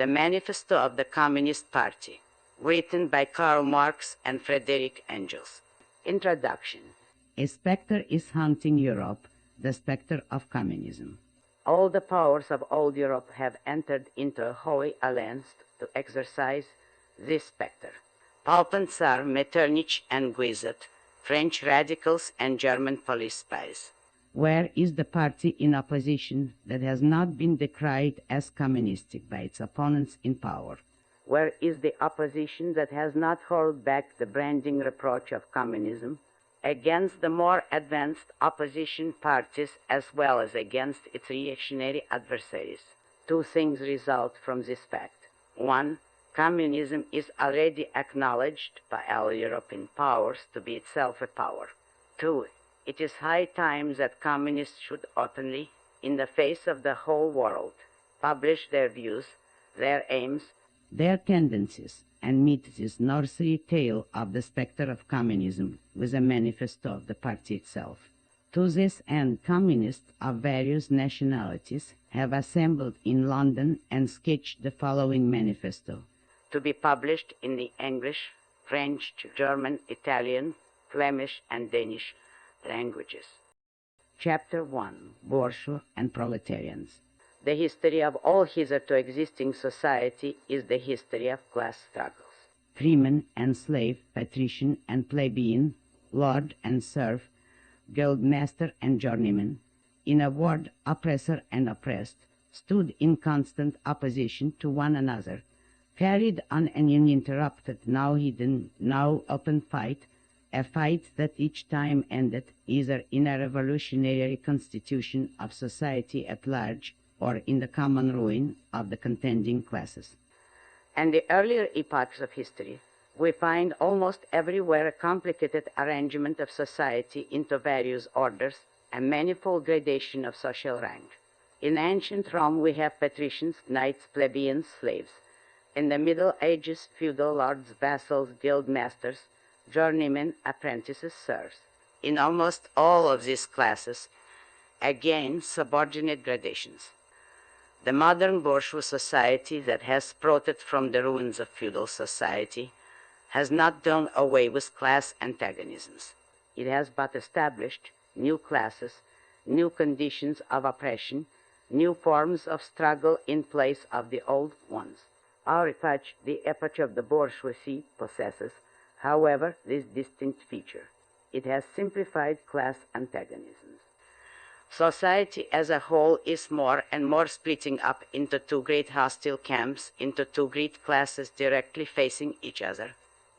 The Manifesto of the Communist Party, written by Karl Marx and Frederick Engels. Introduction. A specter is haunting Europe, the specter of communism. All the powers of old Europe have entered into a holy alliance to exorcise this specter. Papen Tsar, Metternich, and Guizot, French radicals and German police spies. Where is the party in opposition that has not been decried as communistic by its opponents in power? Where is the opposition that has not hurled back the branding reproach of communism against the more advanced opposition parties as well as against its reactionary adversaries? Two things result from this fact. One, communism is already acknowledged by all European powers to be itself a power. Two, it is high time that communists should openly, in the face of the whole world, publish their views, their aims, their tendencies, and meet this nursery tale of the specter of communism with a manifesto of the party itself. To this end, communists of various nationalities have assembled in London and sketched the following manifesto, to be published in the English, French, German, Italian, Flemish, and Danish languages. Chapter 1. Bourgeois and Proletarians. The history of all hitherto existing society is the history of class struggles. Freeman and slave, patrician and plebeian, lord and serf, guildmaster and journeyman, in a word, oppressor and oppressed, stood in constant opposition to one another, carried on an uninterrupted, now hidden, now open fight, a fight that each time ended either in a revolutionary constitution of society at large or in the common ruin of the contending classes. And the earlier epochs of history, we find almost everywhere a complicated arrangement of society into various orders and manifold gradation of social rank. In ancient Rome we have patricians, knights, plebeians, slaves. In the Middle Ages, feudal lords, vassals, guild masters, journeymen, apprentices, serfs. In almost all of these classes, again, subordinate gradations. The modern bourgeois society that has sprouted from the ruins of feudal society has not done away with class antagonisms. It has but established new classes, new conditions of oppression, new forms of struggle in place of the old ones. Our epoch, the epoch of the bourgeoisie, possesses, however, this distinct feature. It has simplified class antagonisms. Society as a whole is more and more splitting up into two great hostile camps, into two great classes directly facing each other,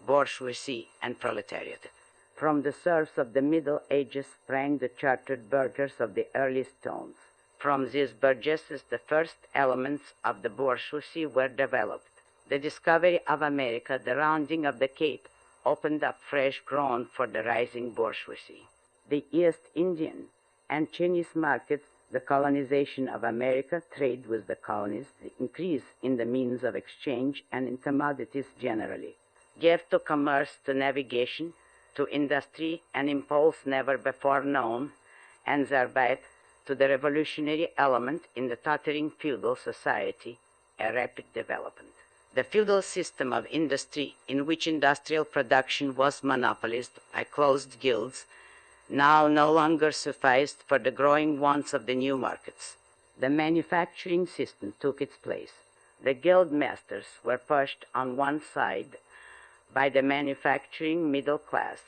bourgeoisie and proletariat. From the serfs of the Middle Ages sprang the chartered burghers of the early stones. From these burgesses the first elements of the bourgeoisie were developed. The discovery of America, the rounding of the Cape, opened up fresh ground for the rising bourgeoisie. The East Indian and Chinese markets, the colonization of America, trade with the colonies, the increase in the means of exchange and in commodities generally, gave to commerce, to navigation, to industry, an impulse never before known, and thereby to the revolutionary element in the tottering feudal society, a rapid development. The feudal system of industry, in which industrial production was monopolized by closed guilds, now no longer sufficed for the growing wants of the new markets. The manufacturing system took its place. The guild masters were pushed on one side by the manufacturing middle class.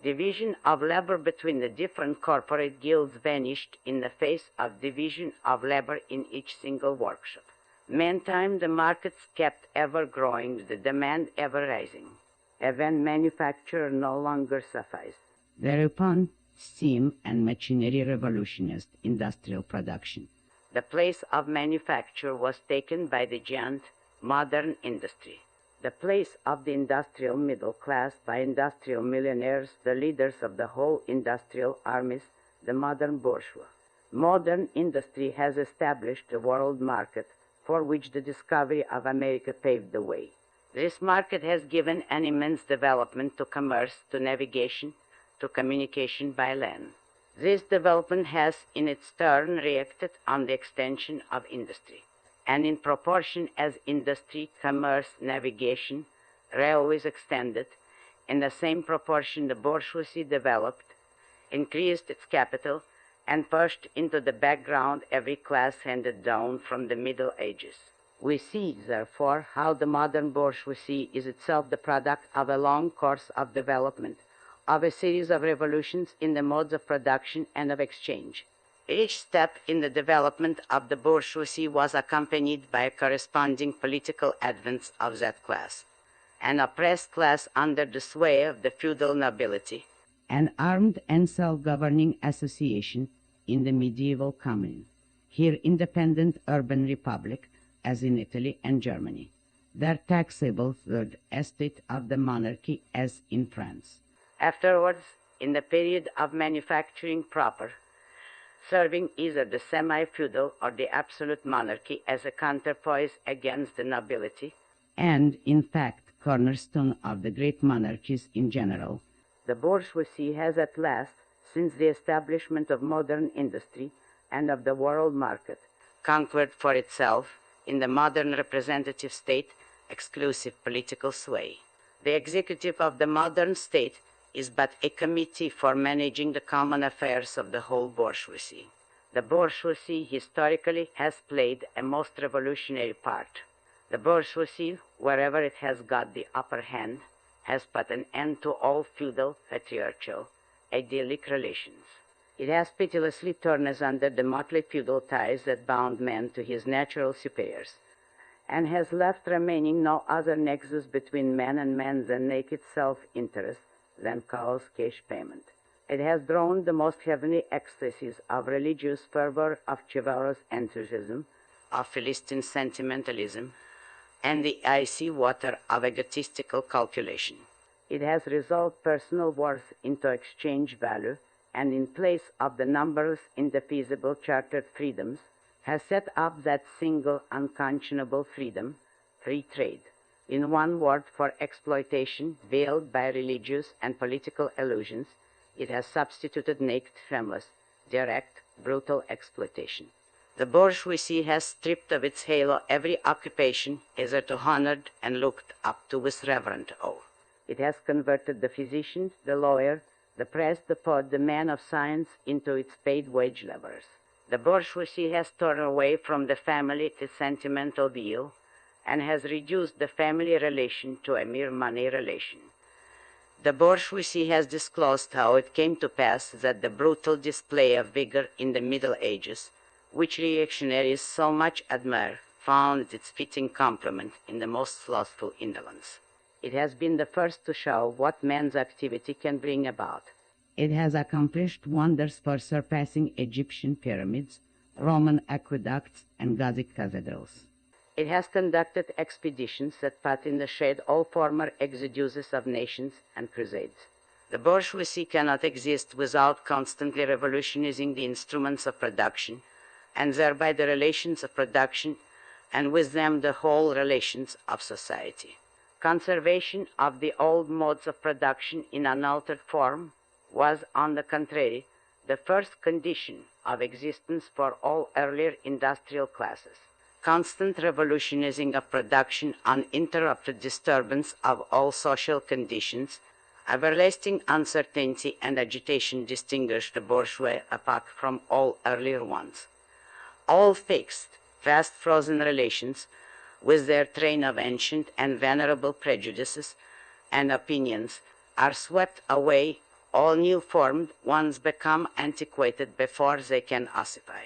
Division of labor between the different corporate guilds vanished in the face of division of labor in each single workshop. Meantime, the markets kept ever growing, the demand ever rising. Even manufacture no longer sufficed. Thereupon, steam and machinery revolutionized industrial production. The place of manufacture was taken by the giant modern industry. The place of the industrial middle class by industrial millionaires, the leaders of the whole industrial armies, the modern bourgeois. Modern industry has established a world market for which the discovery of America paved the way. This market has given an immense development to commerce, to navigation, to communication by land. This development has, in its turn, reacted on the extension of industry. and in proportion as industry, commerce, navigation, railways extended, in the same proportion the bourgeoisie developed, increased its capital, and pushed into the background every class handed down from the Middle Ages. We see, therefore, how the modern bourgeoisie is itself the product of a long course of development, of a series of revolutions in the modes of production and of exchange. Each step in the development of the bourgeoisie was accompanied by a corresponding political advance of that class, an oppressed class under the sway of the feudal nobility, an armed and self-governing association in the medieval commune, here independent urban republic, as in Italy and Germany, their taxable third estate of the monarchy, as in France. Afterwards, in the period of manufacturing proper, serving either the semi-feudal or the absolute monarchy as a counterpoise against the nobility, and, in fact, cornerstone of the great monarchies in general, the bourgeoisie has at last, since the establishment of modern industry and of the world market, conquered for itself, in the modern representative state, exclusive political sway. The executive of the modern state is but a committee for managing the common affairs of the whole bourgeoisie. The bourgeoisie historically has played a most revolutionary part. The bourgeoisie, wherever it has got the upper hand, has put an end to all feudal, patriarchal, idyllic relations. It has pitilessly torn asunder the motley feudal ties that bound man to his natural superiors, and has left remaining no other nexus between man and man than naked self-interest, than cause cash payment. It has drawn the most heavenly ecstasies of religious fervor, of chivalrous enthusiasm, of Philistine sentimentalism, and the icy water of egotistical calculation. It has resolved personal worth into exchange value, and in place of the numberless indefeasible chartered freedoms, has set up that single unconscionable freedom, free trade. In one word, for exploitation veiled by religious and political illusions, it has substituted naked, shameless, direct, brutal exploitation. The bourgeoisie has stripped of its halo every occupation hitherto honored and looked up to with reverent awe. It has converted the physician, the lawyer, the press, the poet, the man of science into its paid wage laborers. The bourgeoisie has torn away from the family its sentimental veil, and has reduced the family relation to a mere money relation. The bourgeoisie has disclosed how it came to pass that the brutal display of vigor in the Middle Ages, which reactionaries so much admire, found its fitting complement in the most slothful indolence. It has been the first to show what man's activity can bring about. It has accomplished wonders for surpassing Egyptian pyramids, Roman aqueducts, and Gothic cathedrals. It has conducted expeditions that put in the shade all former exoduces of nations and crusades. The bourgeoisie cannot exist without constantly revolutionizing the instruments of production, and thereby the relations of production, and with them the whole relations of society. Conservation of the old modes of production in unaltered form was, on the contrary, the first condition of existence for all earlier industrial classes. Constant revolutionizing of production, uninterrupted disturbance of all social conditions, everlasting uncertainty and agitation distinguish the bourgeois epoch from all earlier ones. All fixed, fast frozen relations, with their train of ancient and venerable prejudices and opinions, are swept away, all new formed ones become antiquated before they can ossify.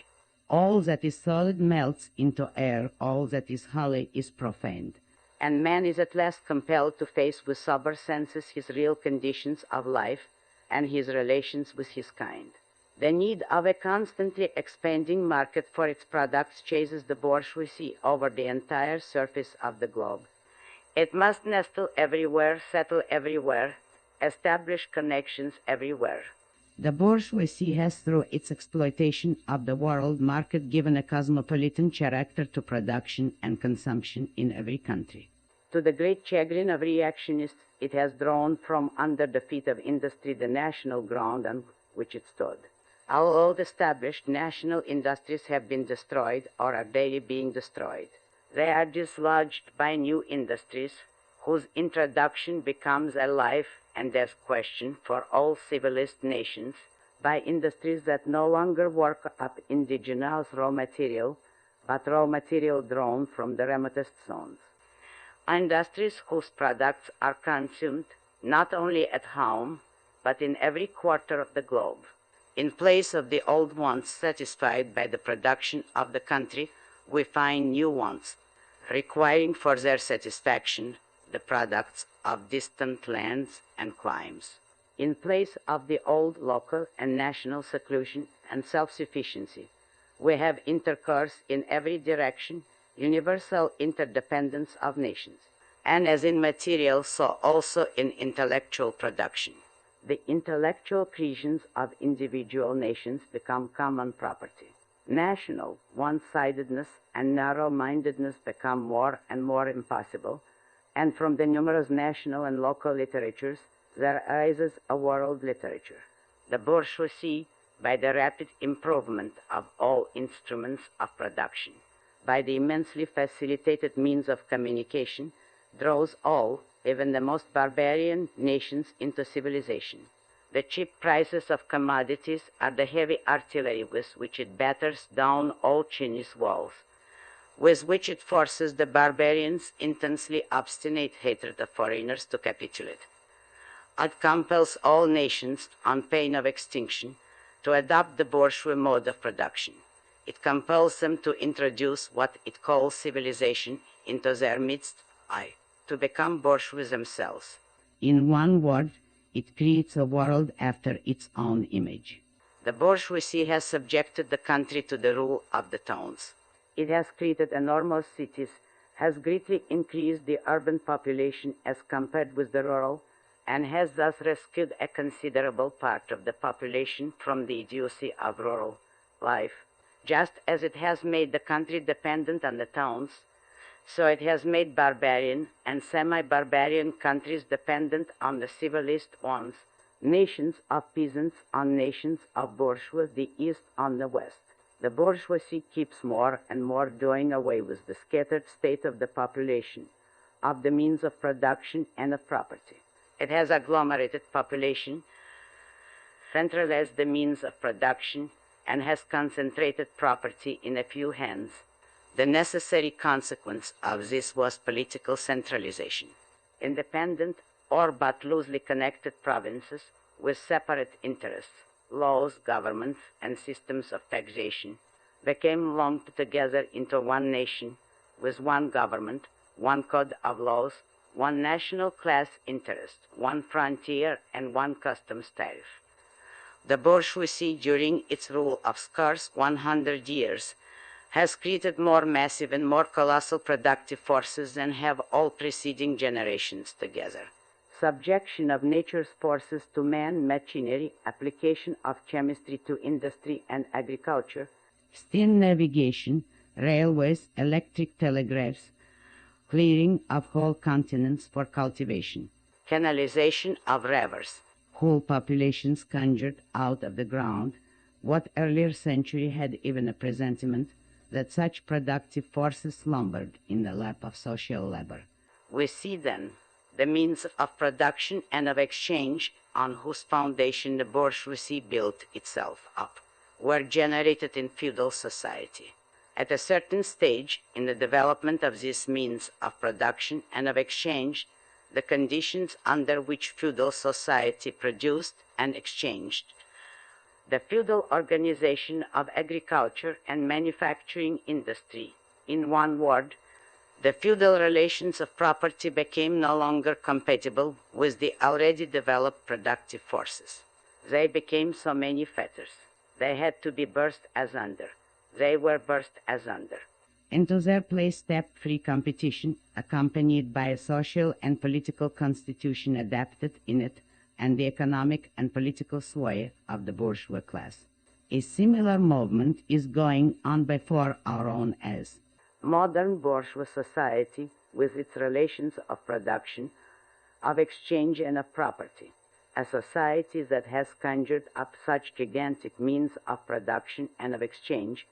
All that is solid melts into air, all that is holy is profaned. And man is at last compelled to face with sober senses his real conditions of life and his relations with his kind. The need of a constantly expanding market for its products chases the bourgeoisie over the entire surface of the globe. It must nestle everywhere, settle everywhere, establish connections everywhere. The bourgeoisie has, through its exploitation of the world market, given a cosmopolitan character to production and consumption in every country. To the great chagrin of reactionists, it has drawn from under the feet of industry the national ground on which it stood. Our old-established national industries have been destroyed or are daily being destroyed. They are dislodged by new industries whose introduction becomes a life and death question for all civilized nations, by industries that no longer work up indigenous raw material, but raw material drawn from the remotest zones. Industries whose products are consumed not only at home, but in every quarter of the globe. In place of the old wants satisfied by the production of the country, we find new wants, requiring for their satisfaction the products of distant lands and climes. In place of the old local and national seclusion and self-sufficiency, we have intercourse in every direction, universal interdependence of nations, and as in material, so also in intellectual production. The intellectual creations of individual nations become common property. National one-sidedness and narrow-mindedness become more and more impossible, and from the numerous national and local literatures, there arises a world literature. The bourgeoisie, by the rapid improvement of all instruments of production, by the immensely facilitated means of communication, draws all, even the most barbarian nations, into civilization. The cheap prices of commodities are the heavy artillery with which it batters down all Chinese walls, with which it forces the barbarians' intensely obstinate hatred of foreigners to capitulate. It compels all nations, on pain of extinction, to adopt the bourgeois mode of production. It compels them to introduce what it calls civilization into their midst, to become bourgeois themselves. In one word, it creates a world after its own image. The bourgeoisie has subjected the country to the rule of the towns. It has created enormous cities, has greatly increased the urban population as compared with the rural, and has thus rescued a considerable part of the population from the idiocy of rural life. Just as it has made the country dependent on the towns, so it has made barbarian and semi-barbarian countries dependent on the civilized ones, nations of peasants on nations of bourgeois, the East on the West. The bourgeoisie keeps more and more doing away with the scattered state of the population, of the means of production and of property. It has agglomerated population, centralized the means of production, and has concentrated property in a few hands. The necessary consequence of this was political centralization. Independent or but loosely connected provinces with separate interests, laws, governments, and systems of taxation became lumped together into one nation with one government, one code of laws, one national class interest, one frontier, and one customs tariff. The bourgeoisie, during its rule of scarce 100 years, has created more massive and more colossal productive forces than have all preceding generations together. Subjection of nature's forces to man, machinery, application of chemistry to industry and agriculture, Steam navigation, railways, electric telegraphs, clearing of whole continents for cultivation, canalization of rivers, whole populations conjured out of the ground, what earlier century had even a presentiment that such productive forces slumbered in the lap of social labor. We see then the means of production and of exchange on whose foundation the bourgeoisie built itself up, were generated in feudal society. At a certain stage in the development of these means of production and of exchange, the conditions under which feudal society produced and exchanged, the feudal organization of agriculture and manufacturing industry, in one word, the feudal relations of property became no longer compatible with the already developed productive forces. They became so many fetters. They had to be burst asunder. They were burst asunder. Into their place stepped free competition, accompanied by a social and political constitution adapted in it and the economic and political sway of the bourgeois class. A similar movement is going on before our own eyes. Modern bourgeois society, with its relations of production, of exchange, and of property, a society that has conjured up such gigantic means of production and of exchange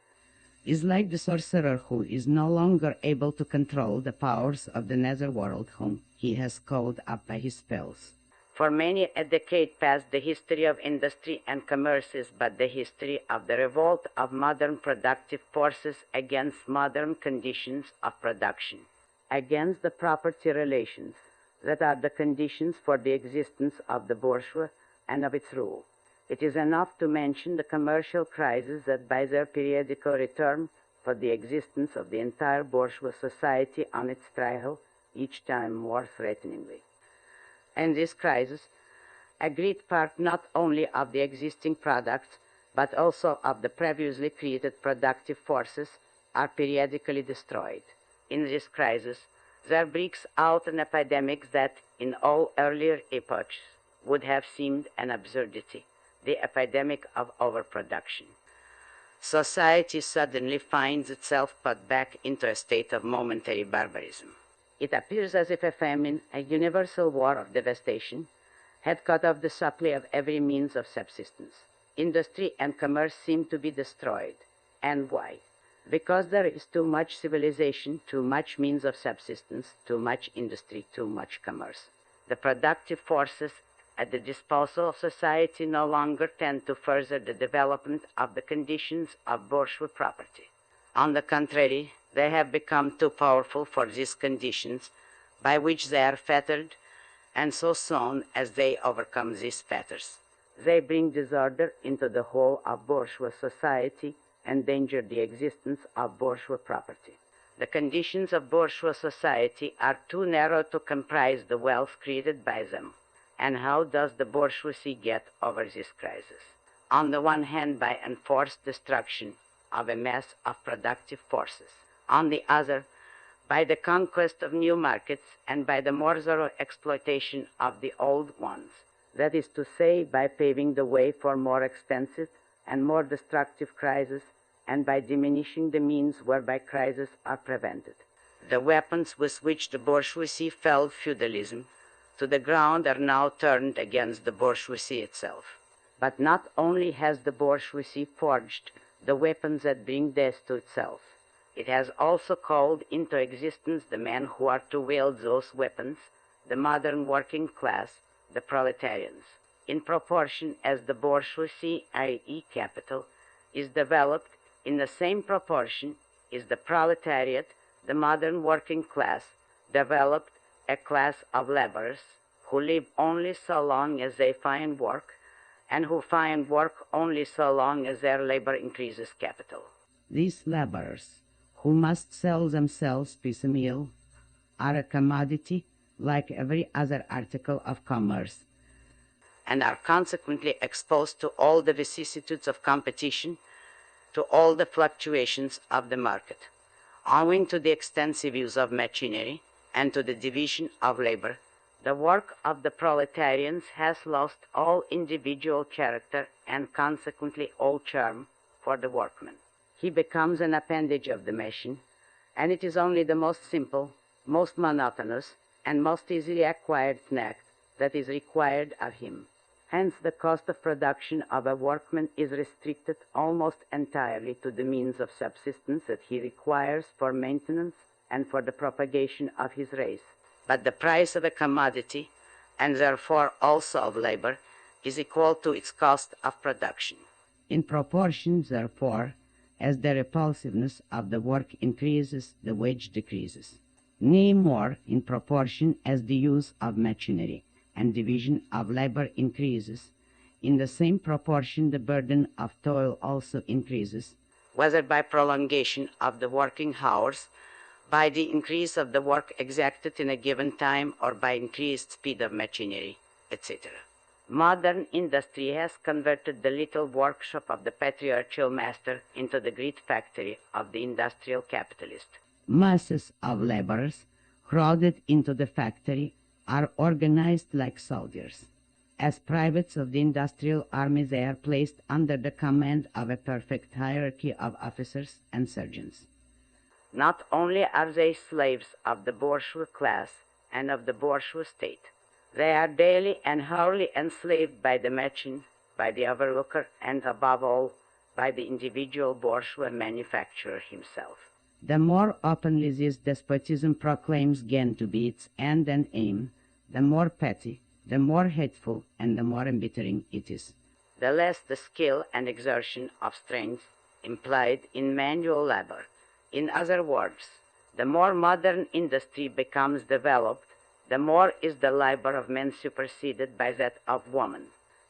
is like the sorcerer who is no longer able to control the powers of the netherworld whom he has called up by his spells. For many a decade past, the history of industry and commerce is but the history of the revolt of modern productive forces against modern conditions of production, against the property relations that are the conditions for the existence of the bourgeois and of its rule. It is enough to mention the commercial crises that by their periodical return for the existence of the entire bourgeois society on its trial, each time more threateningly. And this crisis, a great part not only of the existing products, but also of the previously created productive forces, are periodically destroyed. In this crisis, there breaks out an epidemic that, in all earlier epochs, would have seemed an absurdity, the epidemic of overproduction. Society suddenly finds itself put back into a state of momentary barbarism. It appears as if a famine, a universal war of devastation, had cut off the supply of every means of subsistence. Industry and commerce seem to be destroyed. And why? Because there is too much civilization, too much means of subsistence, too much industry, too much commerce. The productive forces at the disposal of society no longer tend to further the development of the conditions of bourgeois property. On the contrary, they have become too powerful for these conditions by which they are fettered, and so soon as they overcome these fetters, they bring disorder into the whole of bourgeois society and endanger the existence of bourgeois property. The conditions of bourgeois society are too narrow to comprise the wealth created by them. And how does the bourgeoisie get over this crisis? On the one hand, by enforced destruction of a mass of productive forces. On the other, by the conquest of new markets and by the more thorough exploitation of the old ones. That is to say, by paving the way for more expensive and more destructive crises, and by diminishing the means whereby crises are prevented. The weapons with which the bourgeoisie felled feudalism to the ground are now turned against the bourgeoisie itself. But not only has the bourgeoisie forged the weapons that bring death to itself, it has also called into existence the men who are to wield those weapons, the modern working class, the proletarians. In proportion as the bourgeoisie, i.e. capital, is developed, in the same proportion is the proletariat, the modern working class, developed a class of laborers who live only so long as they find work, and who find work only so long as their labor increases capital. These laborers, who must sell themselves piecemeal, are a commodity like every other article of commerce, and are consequently exposed to all the vicissitudes of competition, to all the fluctuations of the market. Owing to the extensive use of machinery and to the division of labor, the work of the proletarians has lost all individual character and consequently all charm for the workman. He becomes an appendage of the machine, and it is only the most simple, most monotonous, and most easily acquired knack that is required of him. Hence, the cost of production of a workman is restricted almost entirely to the means of subsistence that he requires for maintenance and for the propagation of his race. But the price of a commodity, and therefore also of labor, is equal to its cost of production. In proportion, therefore, as the repulsiveness of the work increases, the wage decreases. Nay, more, in proportion as the use of machinery and division of labor increases, in the same proportion the burden of toil also increases, whether by prolongation of the working hours, by the increase of the work exacted in a given time, or by increased speed of machinery, etc. Modern industry has converted the little workshop of the patriarchal master into the great factory of the industrial capitalist. Masses of laborers crowded into the factory are organized like soldiers. As privates of the industrial army, they are placed under the command of a perfect hierarchy of officers and sergeants. Not only are they slaves of the bourgeois class and of the bourgeois state, They are daily and hourly enslaved by the machine, by the overlooker, and above all, by the individual bourgeois manufacturer himself. The more openly this despotism proclaims gain to be its end and aim, the more petty, the more hateful, and the more embittering it is. The less the skill and exertion of strength implied in manual labor. In other words, the more modern industry becomes developed, the more is the labor of men superseded by that of woman.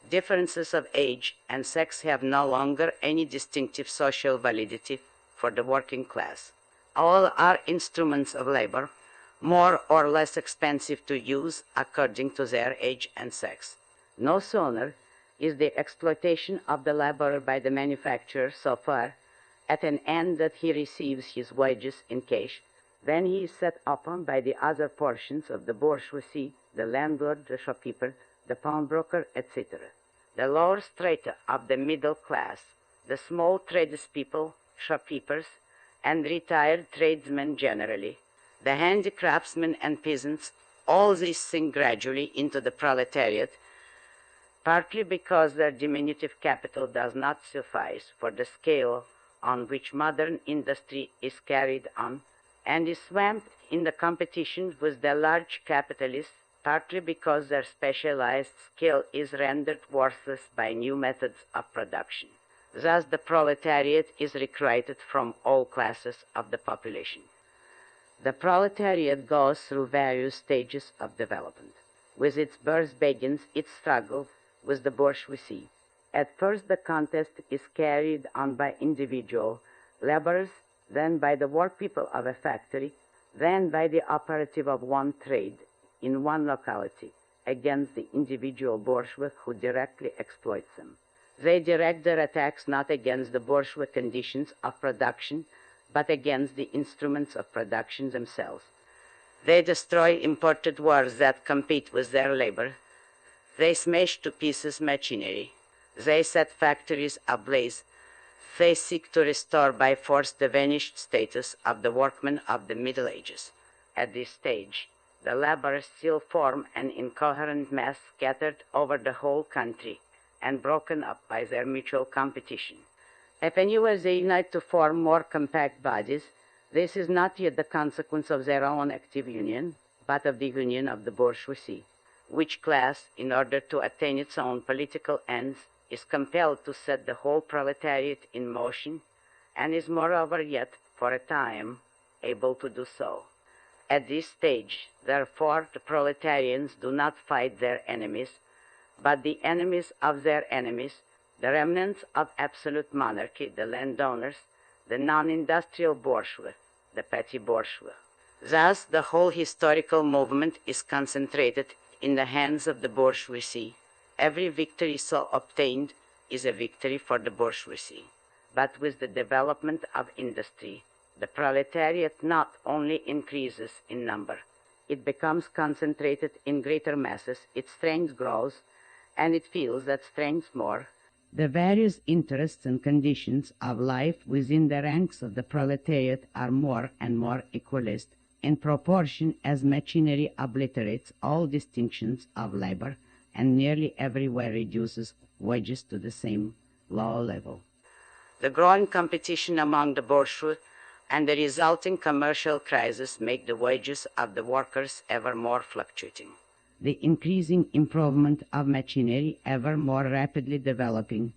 Differences of age and sex have no longer any distinctive social validity for the working class. All are instruments of labor, more or less expensive to use according to their age and sex. No sooner is the exploitation of the laborer by the manufacturer so far at an end that he receives his wages in cash, then he is set upon by the other portions of the bourgeoisie, the landlord, the shopkeeper, the pawnbroker, etc. The lower strata of the middle class, the small tradespeople, shopkeepers, and retired tradesmen generally, the handicraftsmen and peasants, all these sink gradually into the proletariat, partly because their diminutive capital does not suffice for the scale on which modern industry is carried on, and is swamped in the competition with the large capitalists, partly because their specialized skill is rendered worthless by new methods of production. Thus the proletariat is recruited from all classes of the population. The proletariat goes through various stages of development. With its birth begins its struggle with the bourgeoisie. At first the contest is carried on by individual laborers, then by the workpeople of a factory, then by the operative of one trade in one locality against the individual bourgeois who directly exploits them. They direct their attacks not against the bourgeois conditions of production, but against the instruments of production themselves. They destroy imported wares that compete with their labor. They smash to pieces machinery. They set factories ablaze. They seek to restore by force the vanished status of the workmen of the Middle Ages. At this stage, the laborers still form an incoherent mass scattered over the whole country and broken up by their mutual competition. If anywhere they unite to form more compact bodies, this is not yet the consequence of their own active union, but of the union of the bourgeoisie, which class, in order to attain its own political ends, is compelled to set the whole proletariat in motion, and is moreover yet, for a time, able to do so. At this stage, therefore, the proletarians do not fight their enemies, but the enemies of their enemies, the remnants of absolute monarchy, the landowners, the non-industrial bourgeois, the petty bourgeois. Thus, the whole historical movement is concentrated in the hands of the bourgeoisie. Every victory so obtained is a victory for the bourgeoisie. But with the development of industry, the proletariat not only increases in number, it becomes concentrated in greater masses, its strength grows, and it feels that strength more. The various interests and conditions of life within the ranks of the proletariat are more and more equalized in proportion as machinery obliterates all distinctions of labor and nearly everywhere reduces wages to the same low level. The growing competition among the bourgeois and the resulting commercial crisis make the wages of the workers ever more fluctuating. The increasing improvement of machinery, ever more rapidly developing,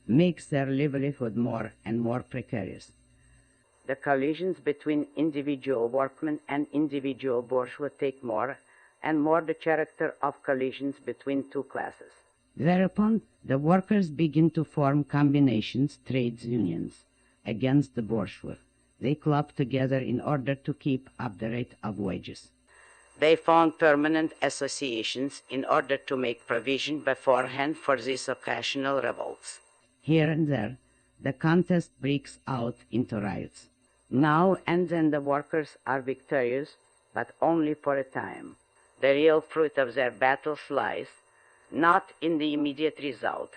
makes their livelihood more and more precarious. The collisions between individual workmen and individual bourgeois take more and more the character of collisions between two classes. Thereupon, the workers begin to form combinations, trades unions, against the bourgeois. They club together in order to keep up the rate of wages. They found permanent associations in order to make provision beforehand for these occasional revolts. Here and there, the contest breaks out into riots. Now and then the workers are victorious, but only for a time. The real fruit of their battles lies not in the immediate result,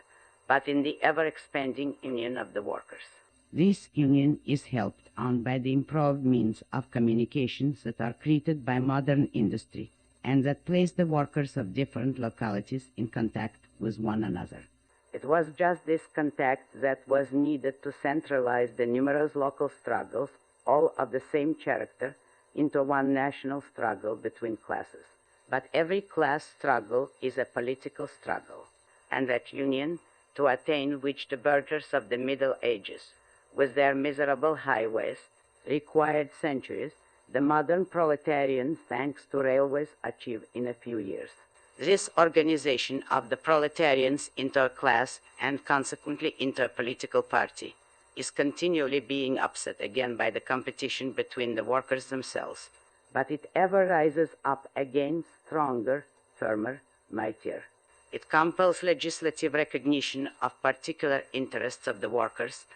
but in the ever-expanding union of the workers. This union is helped on by the improved means of communications that are created by modern industry. and that placed the workers of different localities in contact with one another. It was just this contact that was needed to centralize the numerous local struggles, all of the same character, into one national struggle between classes. But every class struggle is a political struggle, and that union, to attain which the burghers of the Middle Ages, with their miserable highways, required centuries, the modern proletarian, thanks to railways, achieved in a few years. This organization of the proletarians into a class and consequently into a political party is continually being upset again by the competition between the workers themselves, but it ever rises up again stronger, firmer, mightier. It compels legislative recognition of particular interests of the workers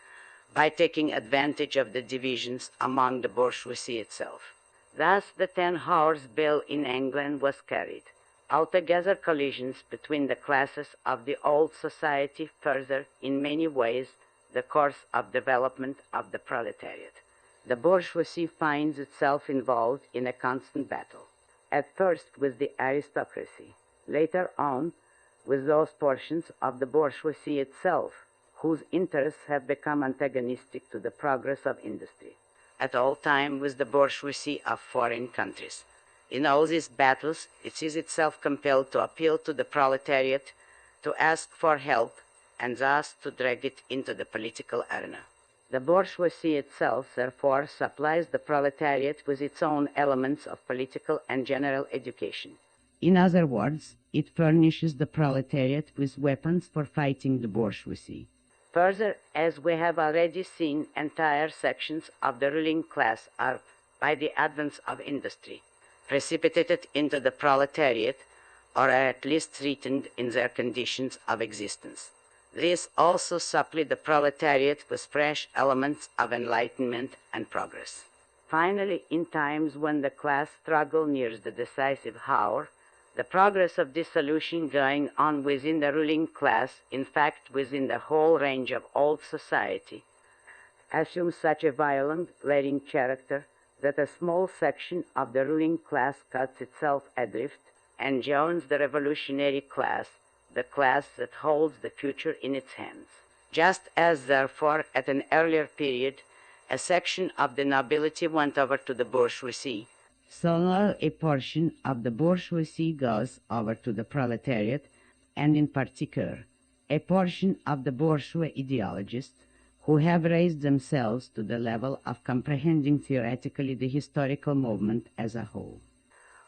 by taking advantage of the divisions among the bourgeoisie itself. Thus the 10 Hours Bill in England was carried. Altogether collisions between the classes of the old society further, in many ways, the course of development of the proletariat. The bourgeoisie finds itself involved in a constant battle, at first with the aristocracy, later on with those portions of the bourgeoisie itself whose interests have become antagonistic to the progress of industry, at all times with the bourgeoisie of foreign countries. In all these battles, it is itself compelled to appeal to the proletariat, to ask for help, and thus to drag it into the political arena. The bourgeoisie itself, therefore, supplies the proletariat with its own elements of political and general education. In other words, it furnishes the proletariat with weapons for fighting the bourgeoisie. Further, as we have already seen, entire sections of the ruling class are, by the advance of industry, precipitated into the proletariat, or are at least threatened in their conditions of existence. These also supply the proletariat with fresh elements of enlightenment and progress. Finally, in times when the class struggle nears the decisive hour, the progress of dissolution going on within the ruling class, in fact within the whole range of old society, assumes such a violent, glaring character that a small section of the ruling class cuts itself adrift and joins the revolutionary class, the class that holds the future in its hands. Just as, therefore, at an earlier period, a section of the nobility went over to the bourgeoisie, so now a portion of the bourgeoisie goes over to the proletariat, and in particular, a portion of the bourgeois ideologists who have raised themselves to the level of comprehending theoretically the historical movement as a whole.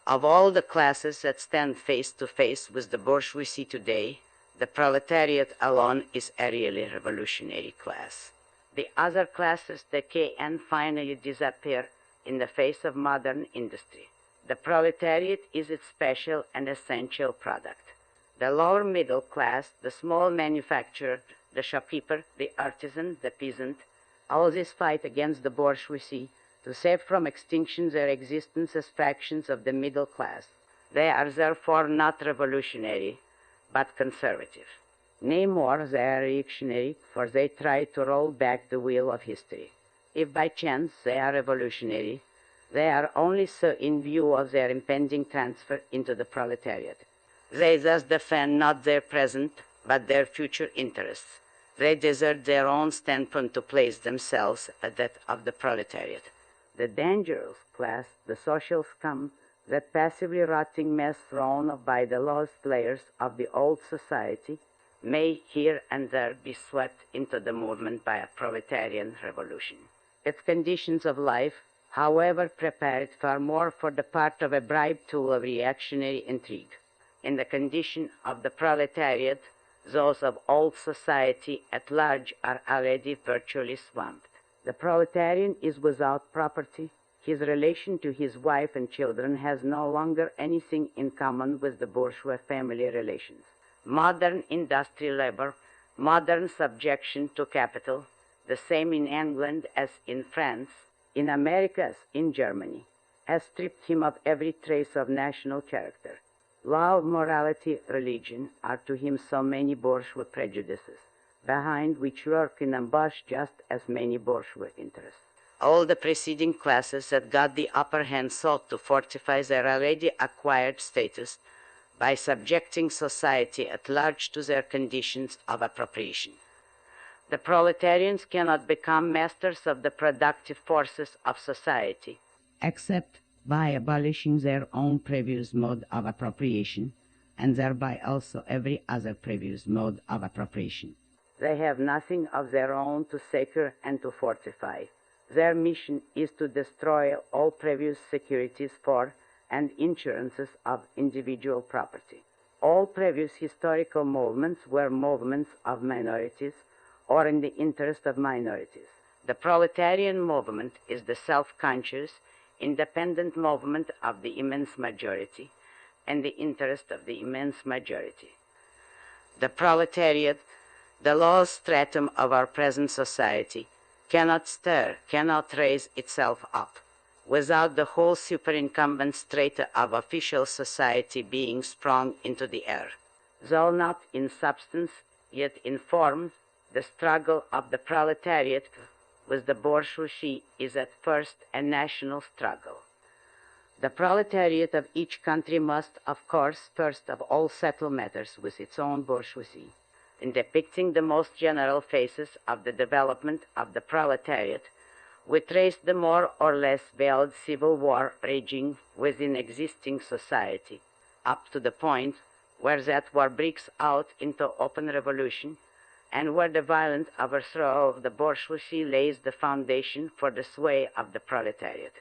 Of all the classes that stand face to face with the bourgeoisie today, the proletariat alone is a really revolutionary class. The other classes decay and finally disappear in the face of modern industry. The proletariat is its special and essential product. The lower middle class, the small manufacturer, the shopkeeper, the artisan, the peasant, all these fight against the bourgeoisie to save from extinction their existence as fractions of the middle class. They are therefore not revolutionary, but conservative. Nay more, they are reactionary, for they try to roll back the wheel of history. If by chance they are revolutionary, they are only so in view of their impending transfer into the proletariat. They thus defend not their present, but their future interests. They desert their own standpoint to place themselves at that of the proletariat. The dangerous class, the social scum, that passively rotting mess thrown by the lowest layers of the old society, may here and there be swept into the movement by a proletarian revolution. Its conditions of life, however, prepare it far more for the part of a bribed tool of reactionary intrigue. In the condition of the proletariat, those of old society at large are already virtually swamped. The proletarian is without property. His relation to his wife and children has no longer anything in common with the bourgeois family relations. Modern industrial labor, modern subjection to capital, the same in England as in France, in America as in Germany, has stripped him of every trace of national character. Law, morality, religion are to him so many bourgeois prejudices, behind which lurk in ambush just as many bourgeois interests. All the preceding classes that got the upper hand sought to fortify their already acquired status by subjecting society at large to their conditions of appropriation. The proletarians cannot become masters of the productive forces of society, except by abolishing their own previous mode of appropriation, and thereby also every other previous mode of appropriation. They have nothing of their own to secure and to fortify. Their mission is to destroy all previous securities for and insurances of individual property. All previous historical movements were movements of minorities or in the interest of minorities. The proletarian movement is the self-conscious, independent movement of the immense majority and the interest of the immense majority. The proletariat, the lowest stratum of our present society, cannot stir, cannot raise itself up, without the whole superincumbent strata of official society being sprung into the air. Though not in substance, yet in form, the struggle of the proletariat with the bourgeoisie is at first a national struggle. The proletariat of each country must, of course, first of all settle matters with its own bourgeoisie. In depicting the most general phases of the development of the proletariat, we trace the more or less veiled civil war raging within existing society, up to the point where that war breaks out into open revolution, and where the violent overthrow of the bourgeoisie lays the foundation for the sway of the proletariat.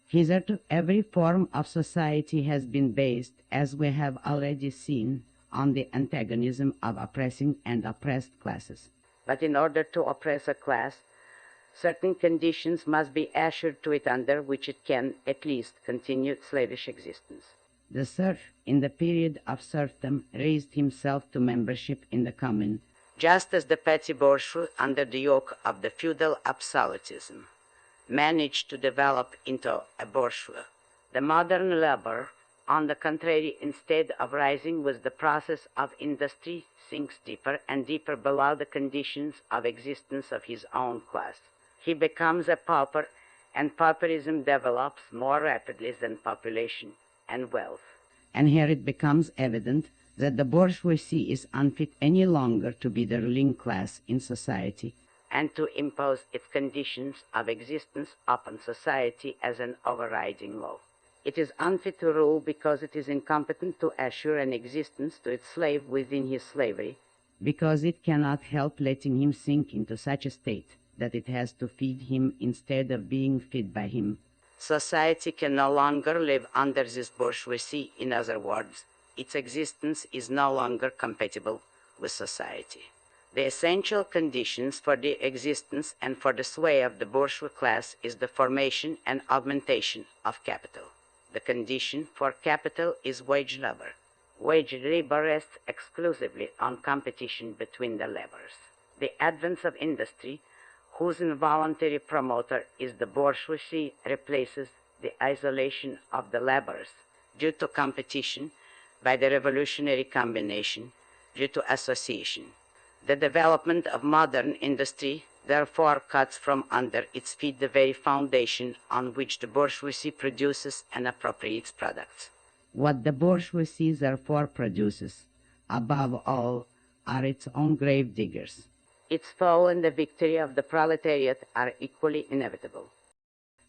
Hitherto every form of society has been based, as we have already seen, on the antagonism of oppressing and oppressed classes. But in order to oppress a class, certain conditions must be assured to it under which it can, at least, continue slavish existence. The serf, in the period of serfdom, raised himself to membership in the commune, just as the petty bourgeois, under the yoke of the feudal absolutism, managed to develop into a bourgeois. The modern laborer, on the contrary, instead of rising with the process of industry, sinks deeper and deeper below the conditions of existence of his own class. He becomes a pauper, and pauperism develops more rapidly than population and wealth. And here it becomes evident that the bourgeoisie is unfit any longer to be the ruling class in society, and to impose its conditions of existence upon society as an overriding law. It is unfit to rule because it is incompetent to assure an existence to its slave within his slavery, because it cannot help letting him sink into such a state that it has to feed him instead of being fed by him. Society can no longer live under this bourgeoisie. In other words, its existence is no longer compatible with society. The essential conditions for the existence and for the sway of the bourgeois class is the formation and augmentation of capital. The condition for capital is wage labor. Wage labor rests exclusively on competition between the laborers. The advance of industry, whose involuntary promoter is the bourgeoisie, replaces the isolation of the laborers due to competition by the revolutionary combination, due to association. The development of modern industry therefore cuts from under its feet the very foundation on which the bourgeoisie produces and appropriates products. What the bourgeoisie therefore produces, above all, are its own grave diggers. Its fall and the victory of the proletariat are equally inevitable.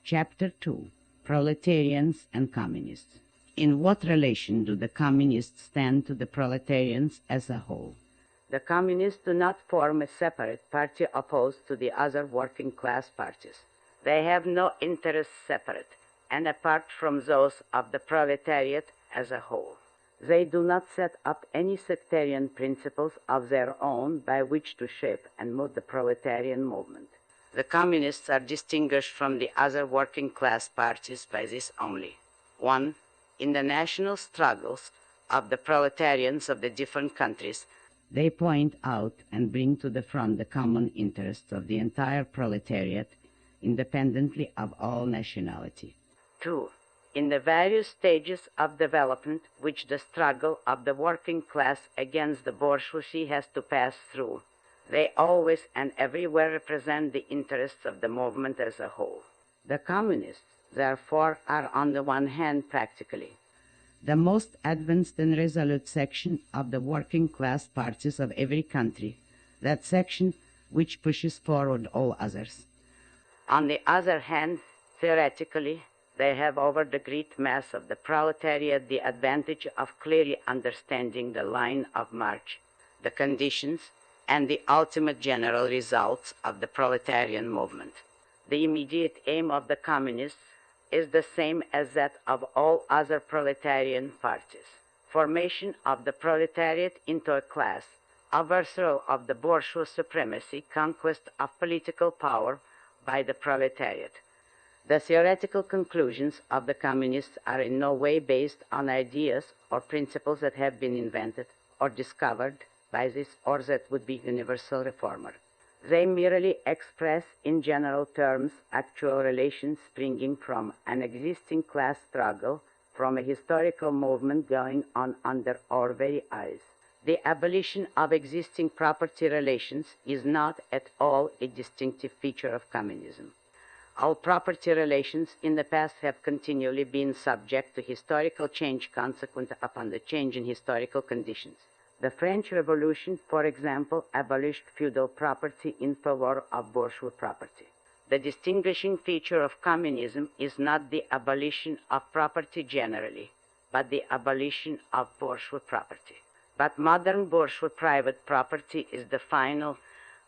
Chapter 2. Proletarians and Communists. In what relation do the communists stand to the proletarians as a whole? The communists do not form a separate party opposed to the other working class parties. They have no interests separate and apart from those of the proletariat as a whole. They do not set up any sectarian principles of their own by which to shape and move the proletarian movement. The communists are distinguished from the other working class parties by this only. 1. In the national struggles of the proletarians of the different countries, they point out and bring to the front the common interests of the entire proletariat, independently of all nationality. 2. In the various stages of development which the struggle of the working class against the bourgeoisie has to pass through, they always and everywhere represent the interests of the movement as a whole. The communists, therefore, are on the one hand practically the most advanced and resolute section of the working class parties of every country, that section which pushes forward all others. On the other hand, theoretically, they have over the great mass of the proletariat the advantage of clearly understanding the line of march, the conditions, and the ultimate general results of the proletarian movement. The immediate aim of the communists is the same as that of all other proletarian parties: formation of the proletariat into a class, overthrow of the bourgeois supremacy, conquest of political power by the proletariat. The theoretical conclusions of the communists are in no way based on ideas or principles that have been invented or discovered by this or that would be universal reformer. They merely express in general terms actual relations springing from an existing class struggle, from a historical movement going on under our very eyes. The abolition of existing property relations is not at all a distinctive feature of communism. All property relations in the past have continually been subject to historical change consequent upon the change in historical conditions. The French Revolution, for example, abolished feudal property in favor of bourgeois property. The distinguishing feature of communism is not the abolition of property generally, but the abolition of bourgeois property. But modern bourgeois private property is the final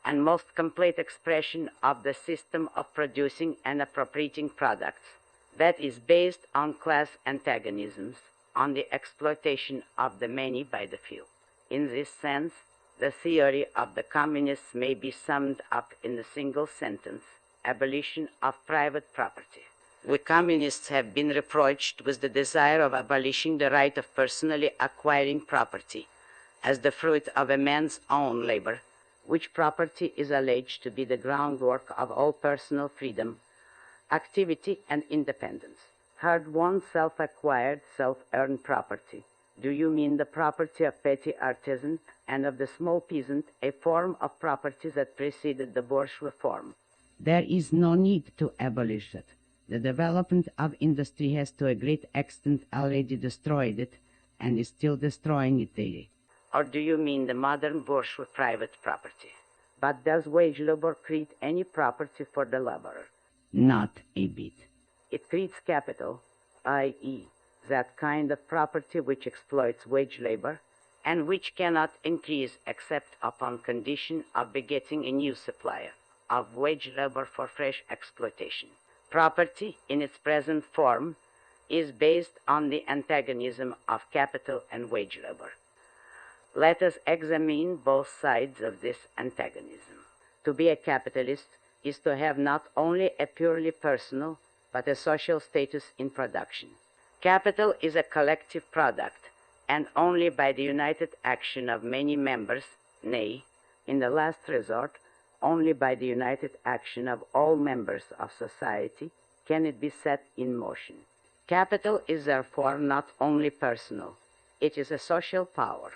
and most complete expression of the system of producing and appropriating products that is based on class antagonisms, on the exploitation of the many by the few. In this sense, the theory of the communists may be summed up in the single sentence: abolition of private property. We communists have been reproached with the desire of abolishing the right of personally acquiring property as the fruit of a man's own labor, which property is alleged to be the groundwork of all personal freedom, activity, and independence. Hard-won, self-acquired, self-earned property. Do you mean the property of petty artisans and of the small peasant, a form of property that preceded the bourgeois form? There is no need to abolish it. The development of industry has to a great extent already destroyed it and is still destroying it daily. Or do you mean the modern bourgeois private property? But does wage labor create any property for the laborer? Not a bit. It creates capital, i.e., that kind of property which exploits wage labor and which cannot increase except upon condition of begetting a new supplier of wage labor for fresh exploitation. Property, in its present form, is based on the antagonism of capital and wage labor. Let us examine both sides of this antagonism. To be a capitalist is to have not only a purely personal, but a social status in production. Capital is a collective product, and only by the united action of many members, nay, in the last resort, only by the united action of all members of society, can it be set in motion. Capital is therefore not only personal, it is a social power.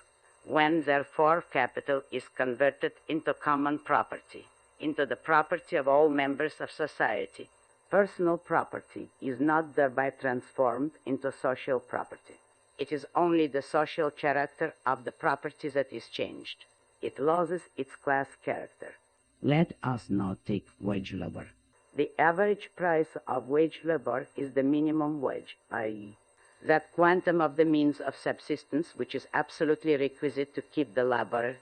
When, therefore, capital is converted into common property, into the property of all members of society, personal property is not thereby transformed into social property. It is only the social character of the property that is changed. It loses its class character. Let us now take wage labor. The average price of wage labor is the minimum wage, i.e., that quantum of the means of subsistence which is absolutely requisite to keep the laborer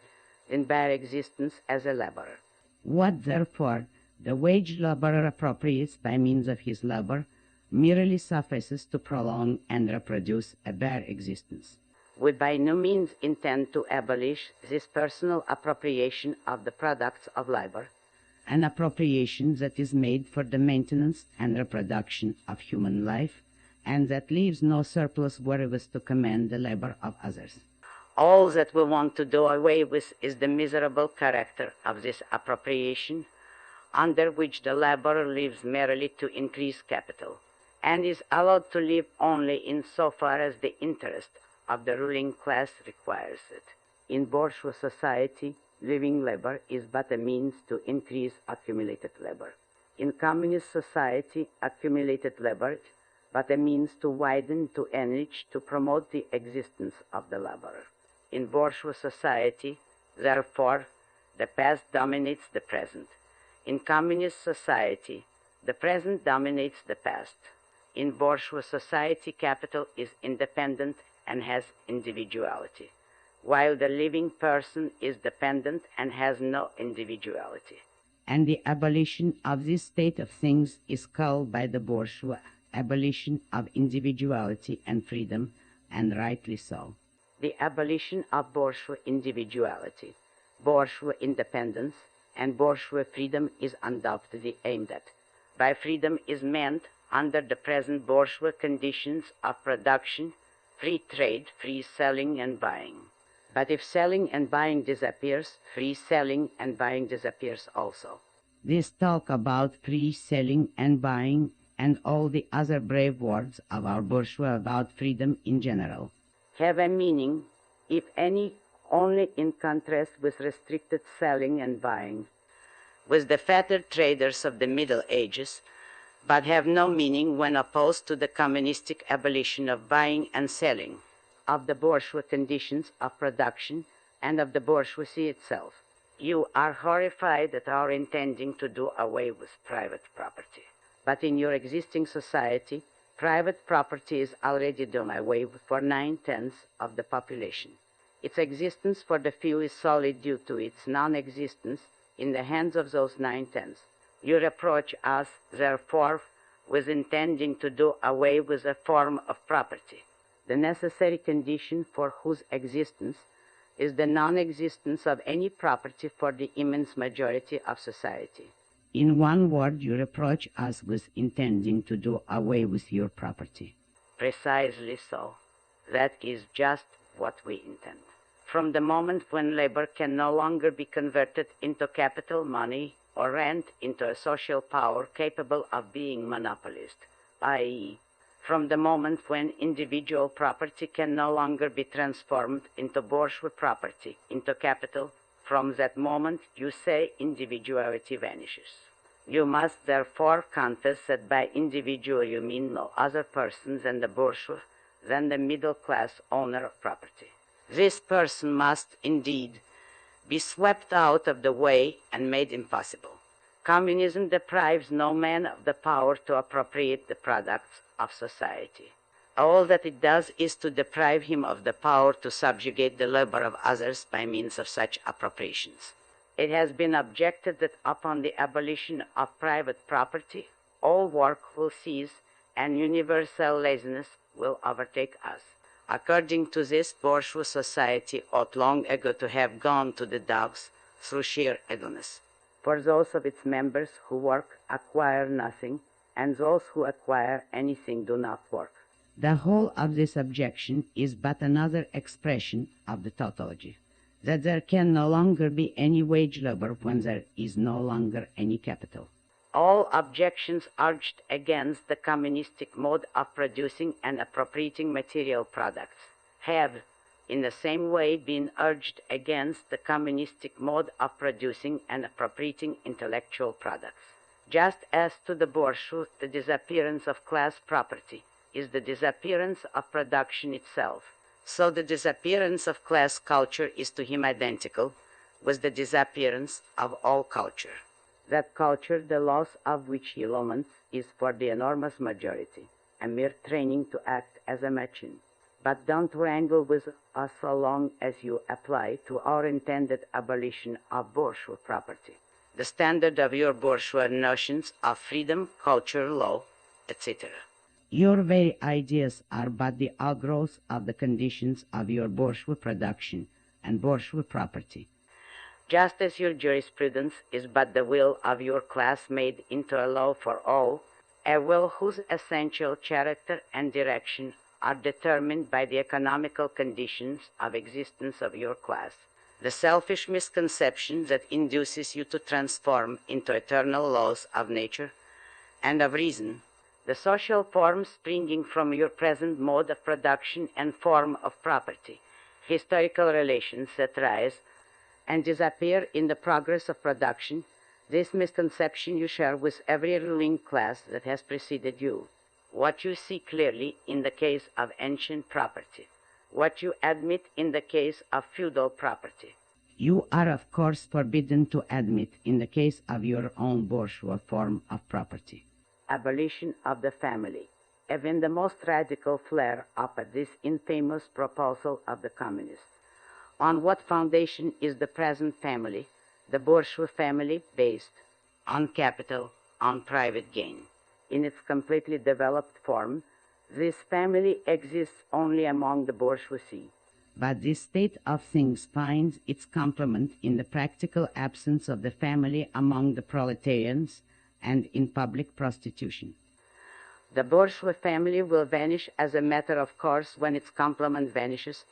in bare existence as a laborer. What, therefore, the wage laborer appropriates by means of his labor merely suffices to prolong and reproduce a bare existence. We by no means intend to abolish this personal appropriation of the products of labor, an appropriation that is made for the maintenance and reproduction of human life, and that leaves no surplus wherewith to commend the labor of others. All that we want to do away with is the miserable character of this appropriation, under which the laborer lives merely to increase capital, and is allowed to live only in so far as the interest of the ruling class requires it. In bourgeois society, living labor is but a means to increase accumulated labor. In communist society, accumulated labor, but a means to widen, to enrich, to promote the existence of the laborer. In bourgeois society, therefore, the past dominates the present. In communist society, the present dominates the past. In bourgeois society, capital is independent and has individuality, while the living person is dependent and has no individuality. And the abolition of this state of things is called by the bourgeois abolition of individuality and freedom, and rightly so. The abolition of bourgeois individuality, bourgeois independence, and bourgeois freedom is undoubtedly aimed at. By freedom is meant, under the present bourgeois conditions of production, free trade, free selling and buying. But if selling and buying disappears, free selling and buying disappears also. This talk about free selling and buying and all the other brave words of our bourgeois about freedom in general have a meaning, if any, only in contrast with restricted selling and buying, with the fettered traders of the Middle Ages, but have no meaning when opposed to the communistic abolition of buying and selling, of the bourgeois conditions of production, and of the bourgeoisie itself. You are horrified at our intending to do away with private property. But in your existing society, private property is already done away with for 9/10 of the population. Its existence for the few is solely due to its non-existence in the hands of those 9/10. You reproach us, therefore, with intending to do away with a form of property, the necessary condition for whose existence is the non-existence of any property for the immense majority of society. In one word, you reproach us with intending to do away with your property. Precisely so. That is just what we intend. From the moment when labor can no longer be converted into capital, money, or rent into a social power capable of being monopolized, i.e., from the moment when individual property can no longer be transformed into bourgeois property, into capital, from that moment, you say, individuality vanishes. You must therefore confess that by individual you mean no other person than the bourgeois, than the middle-class owner of property. This person must, indeed, be swept out of the way and made impossible. Communism deprives no man of the power to appropriate the products of society. All that it does is to deprive him of the power to subjugate the labor of others by means of such appropriations. It has been objected that upon the abolition of private property, all work will cease and universal laziness will overtake us. According to this, bourgeois society ought long ago to have gone to the dogs through sheer idleness. For those of its members who work acquire nothing, and those who acquire anything do not work. The whole of this objection is but another expression of the tautology, that there can no longer be any wage labor when there is no longer any capital. All objections urged against the communistic mode of producing and appropriating material products have, in the same way, been urged against the communistic mode of producing and appropriating intellectual products. Just as to the bourgeois, the disappearance of class property is the disappearance of production itself, so the disappearance of class culture is to him identical with the disappearance of all culture. That culture, the loss of which he laments, is for the enormous majority a mere training to act as a machine. But don't wrangle with us so long as you apply to our intended abolition of bourgeois property, the standard of your bourgeois notions of freedom, culture, law, etc. Your very ideas are but the outgrowth of the conditions of your bourgeois production and bourgeois property. Just as your jurisprudence is but the will of your class made into a law for all, a will whose essential character and direction are determined by the economical conditions of existence of your class. The selfish misconception that induces you to transform into eternal laws of nature and of reason the social forms springing from your present mode of production and form of property, historical relations that rise and disappear in the progress of production, This misconception you share with every ruling class that has preceded you. What you see clearly in the case of ancient property. What you admit in the case of feudal property. You are, of course, forbidden to admit in the case of your own bourgeois form of property. Abolition of the family. Even the most radical flare up at this infamous proposal of the communists. On what foundation is the present family, the bourgeois family, based? On capital, on private gain. In its completely developed form, this family exists only among the bourgeoisie. But this state of things finds its complement in the practical absence of the family among the proletarians and in public prostitution. The bourgeois family will vanish as a matter of course when its complement vanishes,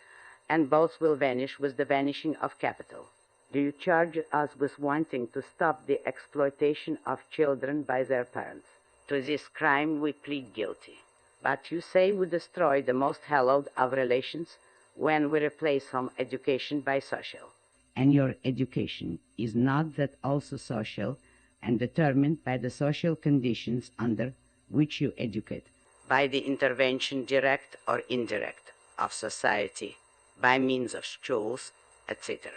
and both will vanish with the vanishing of capital. Do you charge us with wanting to stop the exploitation of children by their parents? To this crime we plead guilty. But you say we destroy the most hallowed of relations when we replace home education by social. And your education is not that also social and determined by the social conditions under which you educate? By the intervention, direct or indirect, of society, by means of schools, etc.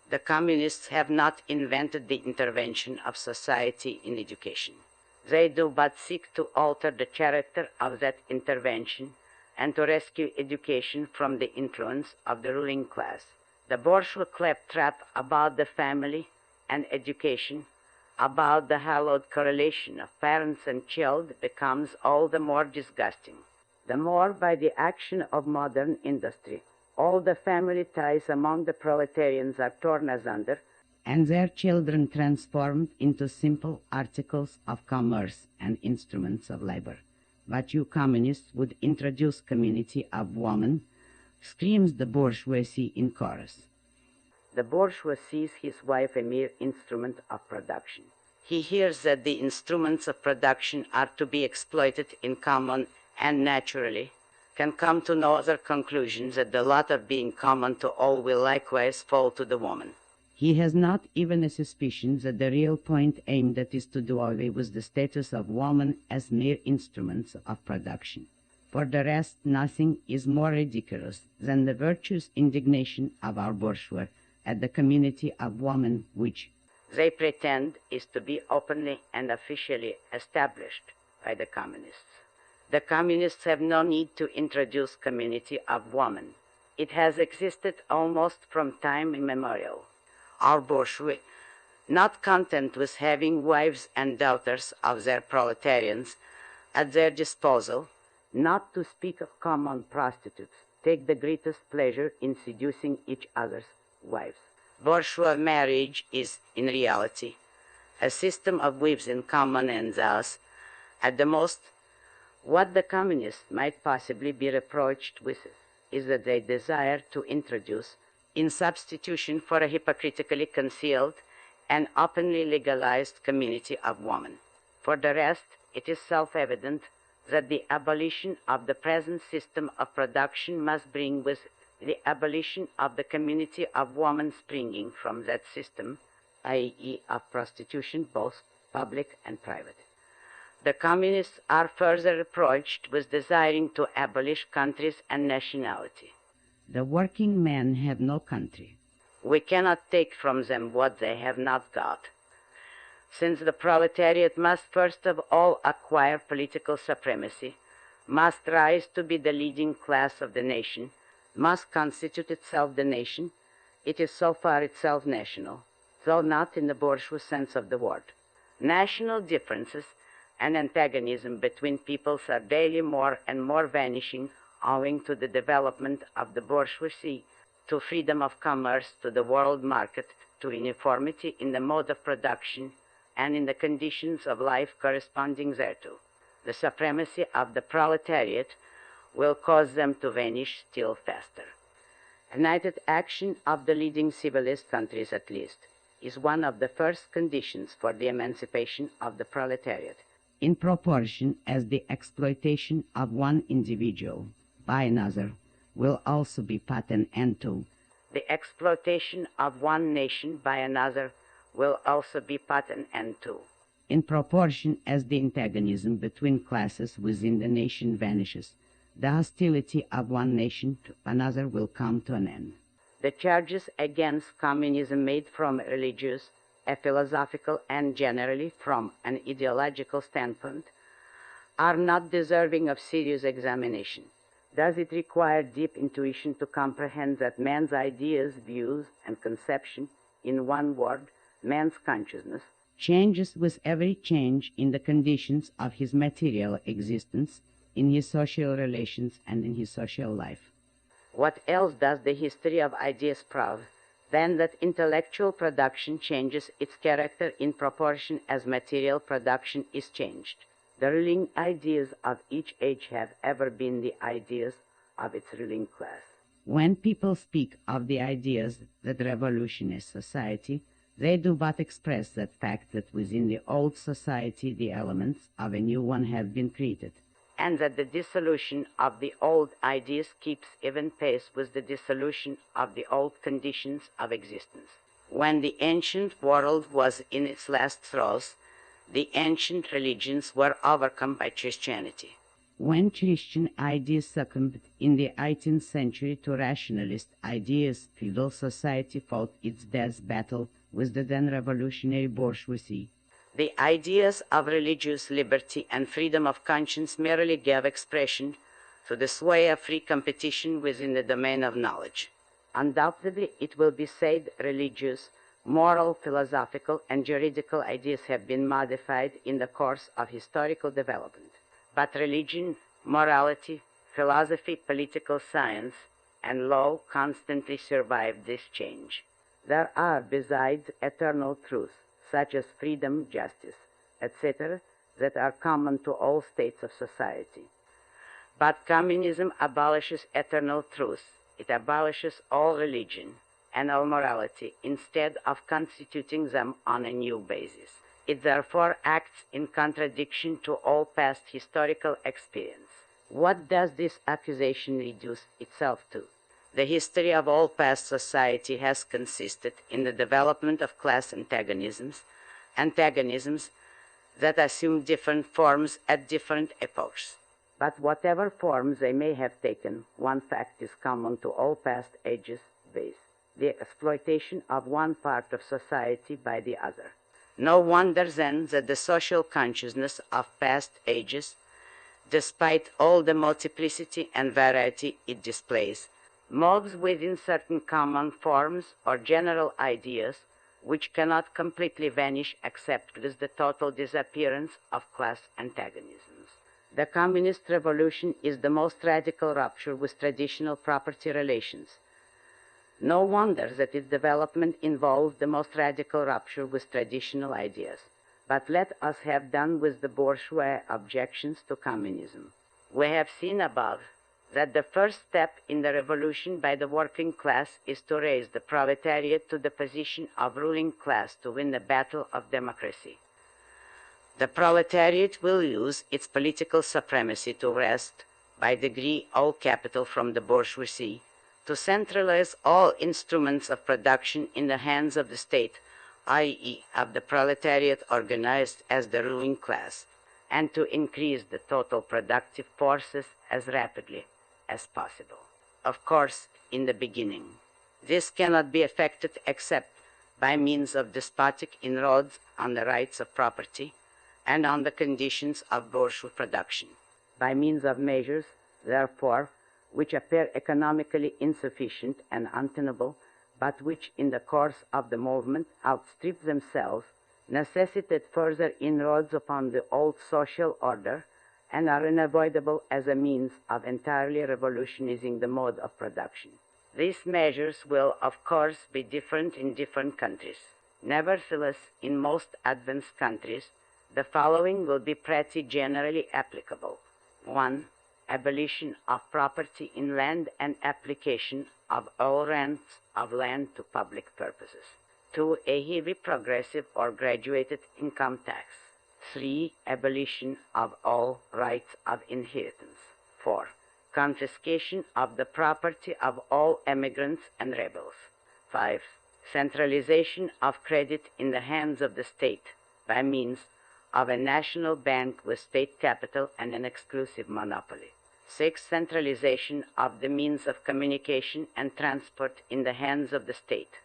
The communists have not invented the intervention of society in education. They do but seek to alter the character of that intervention and to rescue education from the influence of the ruling class. The bourgeois claptrap about the family and education, about the hallowed correlation of parents and children, becomes all the more disgusting. The more by the action of modern industry, all the family ties among the proletarians are torn asunder, and their children transformed into simple articles of commerce and instruments of labor. But you communists would introduce community of women, screams the bourgeoisie in chorus. The bourgeois sees his wife a mere instrument of production. He hears that the instruments of production are to be exploited in common and naturally can come to no other conclusion that the lot of being common to all will likewise fall to the woman. He has not even a suspicion that the real point aimed at is to do away with the status of woman as mere instruments of production. For the rest, nothing is more ridiculous than the virtuous indignation of our bourgeois at the community of women which, they pretend, is to be openly and officially established by the communists. The communists have no need to introduce community of women. It has existed almost from time immemorial. Our bourgeois, not content with having wives and daughters of their proletarians at their disposal, not to speak of common prostitutes, take the greatest pleasure in seducing each other's wives. Bourgeois marriage is, in reality, a system of wives in common, and thus, at the most, what the communists might possibly be reproached with is that they desire to introduce, in substitution for a hypocritically concealed and openly legalized community of women. For the rest, it is self-evident that the abolition of the present system of production must bring with the abolition of the community of women springing from that system, i.e. of prostitution, both public and private. The communists are further reproached with desiring to abolish countries and nationality. the working men have no country. We cannot take from them what they have not got. Since the proletariat must first of all acquire political supremacy, must rise to be the leading class of the nation, must constitute itself the nation, it is so far itself national, though not in the bourgeois sense of the word. National differences and antagonism between peoples are daily more and more vanishing owing to the development of the bourgeoisie, to freedom of commerce, to the world market, to uniformity in the mode of production and in the conditions of life corresponding thereto. The supremacy of the proletariat will cause them to vanish still faster. United action of the leading civilized countries, at least, is one of the first conditions for the emancipation of the proletariat. In proportion as the exploitation of one individual by another will also be put an end to, the exploitation of one nation by another will also be put an end to. In proportion as the antagonism between classes within the nation vanishes, the hostility of one nation to another will come to an end. The charges against communism made from a religious, a philosophical, and generally from an ideological standpoint are not deserving of serious examination. Does it require deep intuition to comprehend that man's ideas, views, and conception, in one word, man's consciousness, changes with every change in the conditions of his material existence, in his social relations, and in his social life? What else does the history of ideas prove than that intellectual production changes its character in proportion as material production is changed? The ruling ideas of each age have ever been the ideas of its ruling class. When people speak of the ideas that revolutionize society, they do but express that fact that within the old society the elements of a new one have been created, and that the dissolution of the old ideas keeps even pace with the dissolution of the old conditions of existence. When the ancient world was in its last throes, the ancient religions were overcome by Christianity. When Christian ideas succumbed in the 18th century to rationalist ideas, feudal society fought its death battle with the then revolutionary bourgeoisie. The ideas of religious liberty and freedom of conscience merely gave expression to the sway of free competition within the domain of knowledge. Undoubtedly, it will be said religious, moral, philosophical, and juridical ideas have been modified in the course of historical development. But religion, morality, philosophy, political science, and law constantly survive this change. There are, besides, eternal truths, such as freedom, justice, etc., that are common to all states of society. But communism abolishes eternal truths. It abolishes all religion and all morality instead of constituting them on a new basis. It therefore acts in contradiction to all past historical experience. What does this accusation reduce itself to? The history of all past society has consisted in the development of class antagonisms that assume different forms at different epochs. But whatever forms they may have taken, one fact is common to all past ages, viz., the exploitation of one part of society by the other. No wonder then that the social consciousness of past ages, despite all the multiplicity and variety it displays, moves within certain common forms or general ideas which cannot completely vanish except with the total disappearance of class antagonisms. The communist revolution is the most radical rupture with traditional property relations. No wonder that its development involves the most radical rupture with traditional ideas. But let us have done with the bourgeois objections to communism. We have seen above that the first step in the revolution by the working class is to raise the proletariat to the position of ruling class to win the battle of democracy. The proletariat will use its political supremacy to wrest, by degree, all capital from the bourgeoisie, to centralize all instruments of production in the hands of the state, i.e., of the proletariat organized as the ruling class, and to increase the total productive forces as rapidly as possible. Of course, in the beginning, this cannot be effected except by means of despotic inroads on the rights of property and on the conditions of bourgeois production. By means of measures, therefore, which appear economically insufficient and untenable, but which in the course of the movement outstrip themselves, necessitate further inroads upon the old social order, and are unavoidable as a means of entirely revolutionizing the mode of production. These measures will, of course, be different in different countries. Nevertheless, in most advanced countries, the following will be pretty generally applicable. 1. Abolition of property in land and application of all rents of land to public purposes. 2. A heavy progressive or graduated income tax. 3. Abolition of all rights of inheritance. 4. Confiscation of the property of all emigrants and rebels. 5. Centralization of credit in the hands of the state by means of a national bank with state capital and an exclusive monopoly. 6. Centralization of the means of communication and transport in the hands of the state.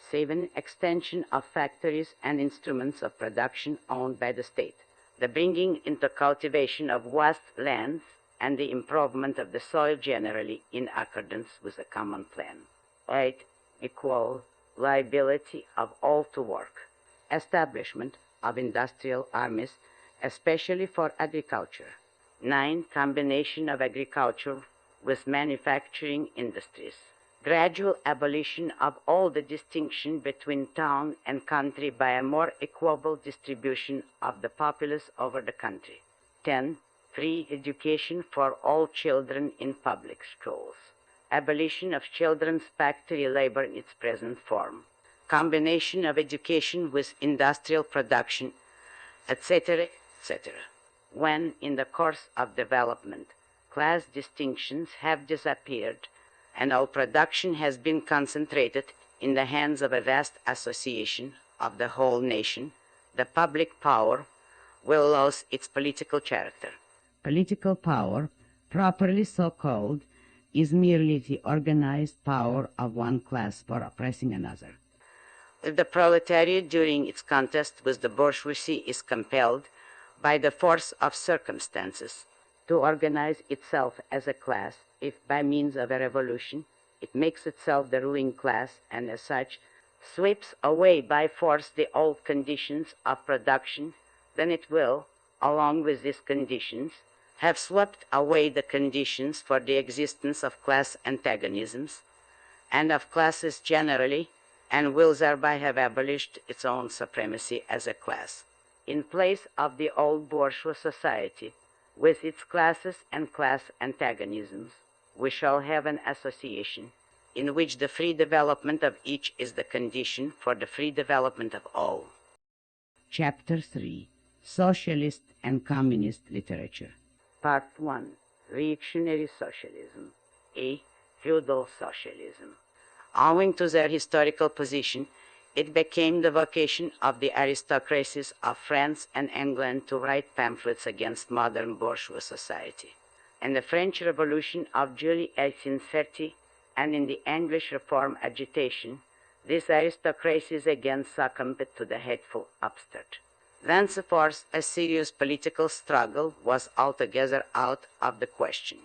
7. Extension of factories and instruments of production owned by the state. The bringing into cultivation of vast lands and the improvement of the soil generally in accordance with a common plan. 8. Equal liability of all to work. Establishment of industrial armies, especially for agriculture. 9. Combination of agriculture with manufacturing industries. Gradual abolition of all the distinction between town and country by a more equable distribution of the populace over the country. 10. Free education for all children in public schools. Abolition of children's factory labor in its present form. Combination of education with industrial production, etc., etc. When, in the course of development, class distinctions have disappeared and all production has been concentrated in the hands of a vast association of the whole nation, the public power will lose its political character. Political power, properly so called, is merely the organized power of one class for oppressing another. If the proletariat during its contest with the bourgeoisie is compelled, by the force of circumstances, to organize itself as a class, if by means of a revolution it makes itself the ruling class and as such sweeps away by force the old conditions of production, then it will, along with these conditions, have swept away the conditions for the existence of class antagonisms and of classes generally, and will thereby have abolished its own supremacy as a class. In place of the old bourgeois society, with its classes and class antagonisms, we shall have an association in which the free development of each is the condition for the free development of all. Chapter 3. Socialist and Communist Literature. Part 1. Reactionary Socialism. A. Feudal Socialism. Owing to their historical position, it became the vocation of the aristocracies of France and England to write pamphlets against modern bourgeois society. In the French Revolution of July 1830 and in the English Reform agitation, these aristocracies again succumbed to the hateful upstart. Thenceforth, a serious political struggle was altogether out of the question.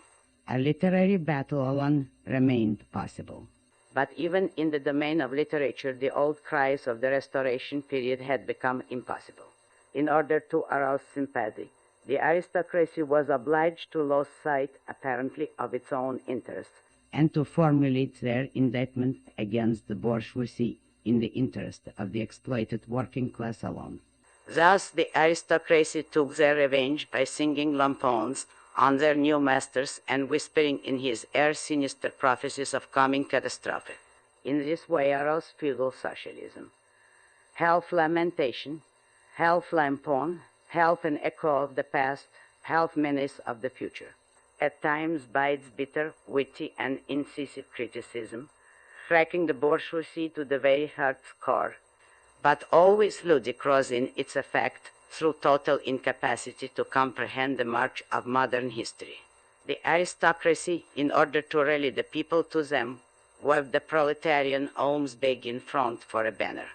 A literary battle alone remained possible. But even in the domain of literature, the old cries of the Restoration period had become impossible. In order to arouse sympathy, the aristocracy was obliged to lose sight, apparently, of its own interests, and to formulate their indictment against the bourgeoisie in the interest of the exploited working class alone. Thus the aristocracy took their revenge by singing lampoons on their new masters and whispering in his ear sinister prophecies of coming catastrophe. In this way arose feudal socialism. Half lamentation, half lampoon, half an echo of the past, half menace of the future. At times by its bitter, witty, and incisive criticism, striking the bourgeoisie to the very heart's core, but always ludicrous in its effect through total incapacity to comprehend the march of modern history. The aristocracy, in order to rally the people to them, waved the proletarian alms beg in front for a banner.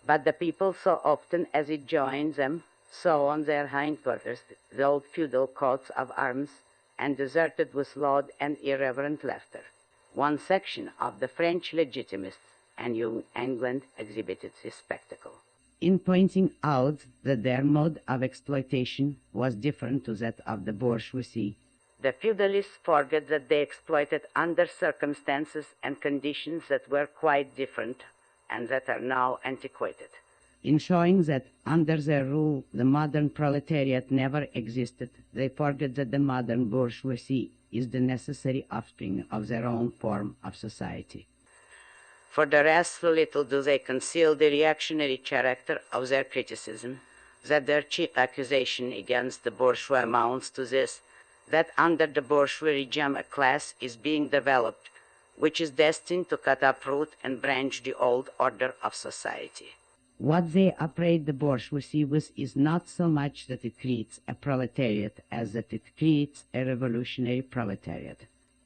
But the people, so often as it joined them, saw on their hindquarters the old feudal coats of arms, and deserted with loud and irreverent laughter. One section of the French Legitimists and New England exhibited this spectacle. In pointing out that their mode of exploitation was different to that of the bourgeoisie, the feudalists forgot that they exploited under circumstances and conditions that were quite different and that are now antiquated. In showing that under their rule the modern proletariat never existed, they forget that the modern bourgeoisie is the necessary offspring of their own form of society. For the rest, so little do they conceal the reactionary character of their criticism, that their chief accusation against the bourgeois amounts to this, that under the bourgeois regime a class is being developed which is destined to cut uproot and branch the old order of society. What they afraid the bourgeoisie with is not so much that it creates a proletariat as that it creates a revolutionary proletariat.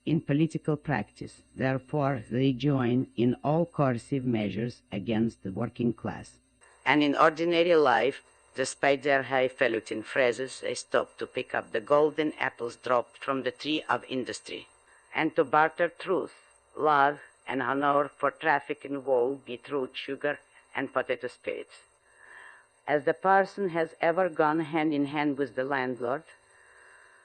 In political practice, therefore, they join in all coercive measures against the working class. And in ordinary life, despite their highfalutin phrases, they stop to pick up the golden apples dropped from the tree of industry, and to barter truth, love, and honor for traffic in wool, beetroot, sugar, and potato spirits. As the parson has ever gone hand in hand with the landlord,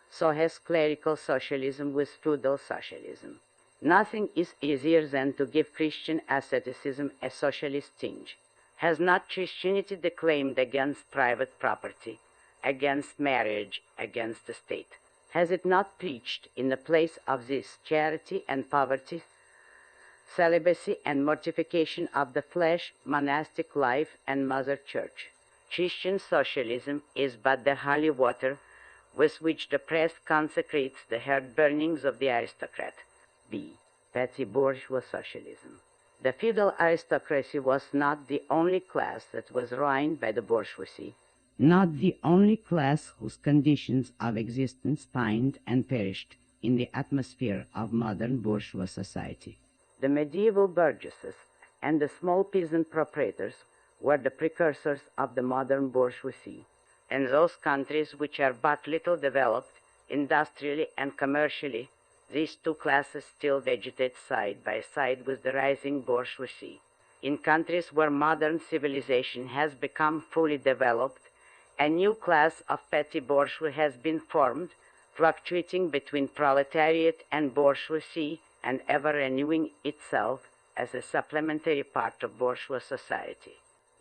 so has clerical socialism with feudal socialism. Nothing is easier than to give Christian asceticism a socialist tinge. Has not Christianity declaimed against private property, against marriage, against the state? Has it not preached in the place of this charity and poverty, celibacy and mortification of the flesh, monastic life, and mother church? Christian socialism is but the holy water with which the press consecrates the heart burnings of the aristocrat. B. Petty bourgeois socialism. The feudal aristocracy was not the only class that was ruined by the bourgeoisie, not the only class whose conditions of existence pined and perished in the atmosphere of modern bourgeois society. The medieval burgesses and the small peasant proprietors were the precursors of the modern bourgeoisie. In those countries which are but little developed, industrially and commercially, these two classes still vegetate side by side with the rising bourgeoisie. In countries where modern civilization has become fully developed, a new class of petty bourgeois has been formed, fluctuating between proletariat and bourgeoisie and ever renewing itself as a supplementary part of bourgeois society.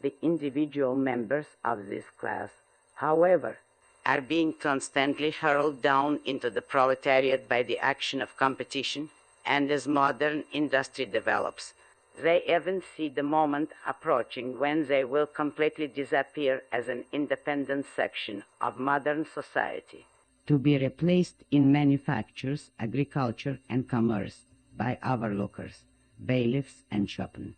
The individual members of this class, however, are being constantly hurled down into the proletariat by the action of competition, and as modern industry develops, they even see the moment approaching when they will completely disappear as an independent section of modern society, to be replaced in manufactures, agriculture, and commerce by overlookers, bailiffs, and shopmen.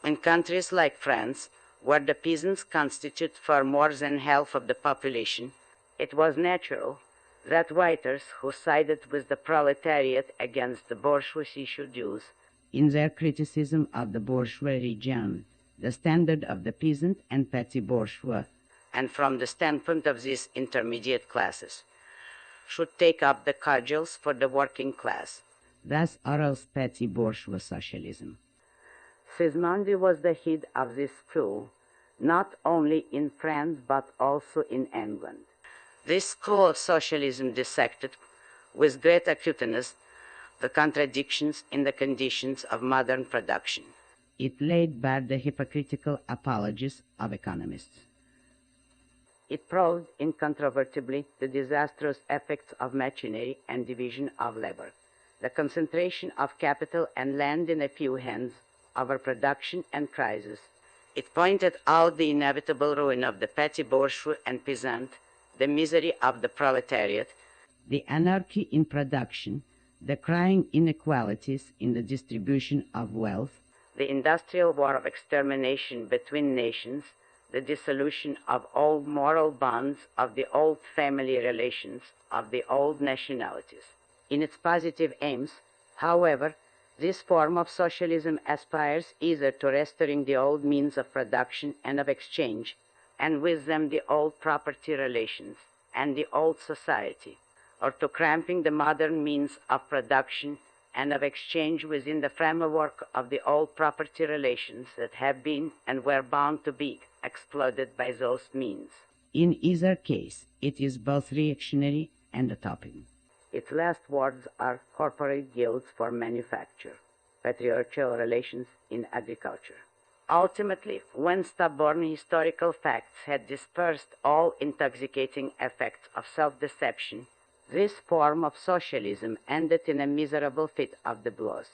In countries like France, where the peasants constitute far more than half of the population, it was natural that writers who sided with the proletariat against the bourgeoisie should use, in their criticism of the bourgeois regime, the standard of the peasant and petty bourgeois, and from the standpoint of these intermediate classes, should take up the cudgels for the working class. Thus arose petty bourgeois socialism. Sismondi was the head of this school, not only in France but also in England. This school of socialism dissected, with great acuteness, the contradictions in the conditions of modern production. It laid bare the hypocritical apologies of economists. It proved incontrovertibly the disastrous effects of machinery and division of labor, the concentration of capital and land in a few hands, overproduction and crisis. It pointed out the inevitable ruin of the petty bourgeois and peasant, the misery of the proletariat, the anarchy in production, the crying inequalities in the distribution of wealth, the industrial war of extermination between nations, the dissolution of old moral bonds, of the old family relations, of the old nationalities. In its positive aims, however, this form of socialism aspires either to restoring the old means of production and of exchange, and with them the old property relations and the old society, or to cramping the modern means of production and of exchange within the framework of the old property relations that have been and were bound to be exploited by those means. In either case, it is both reactionary and utopic. Its last words are corporate guilds for manufacture, patriarchal relations in agriculture. Ultimately, when stubborn historical facts had dispersed all intoxicating effects of self-deception, this form of socialism ended in a miserable fit of the blows.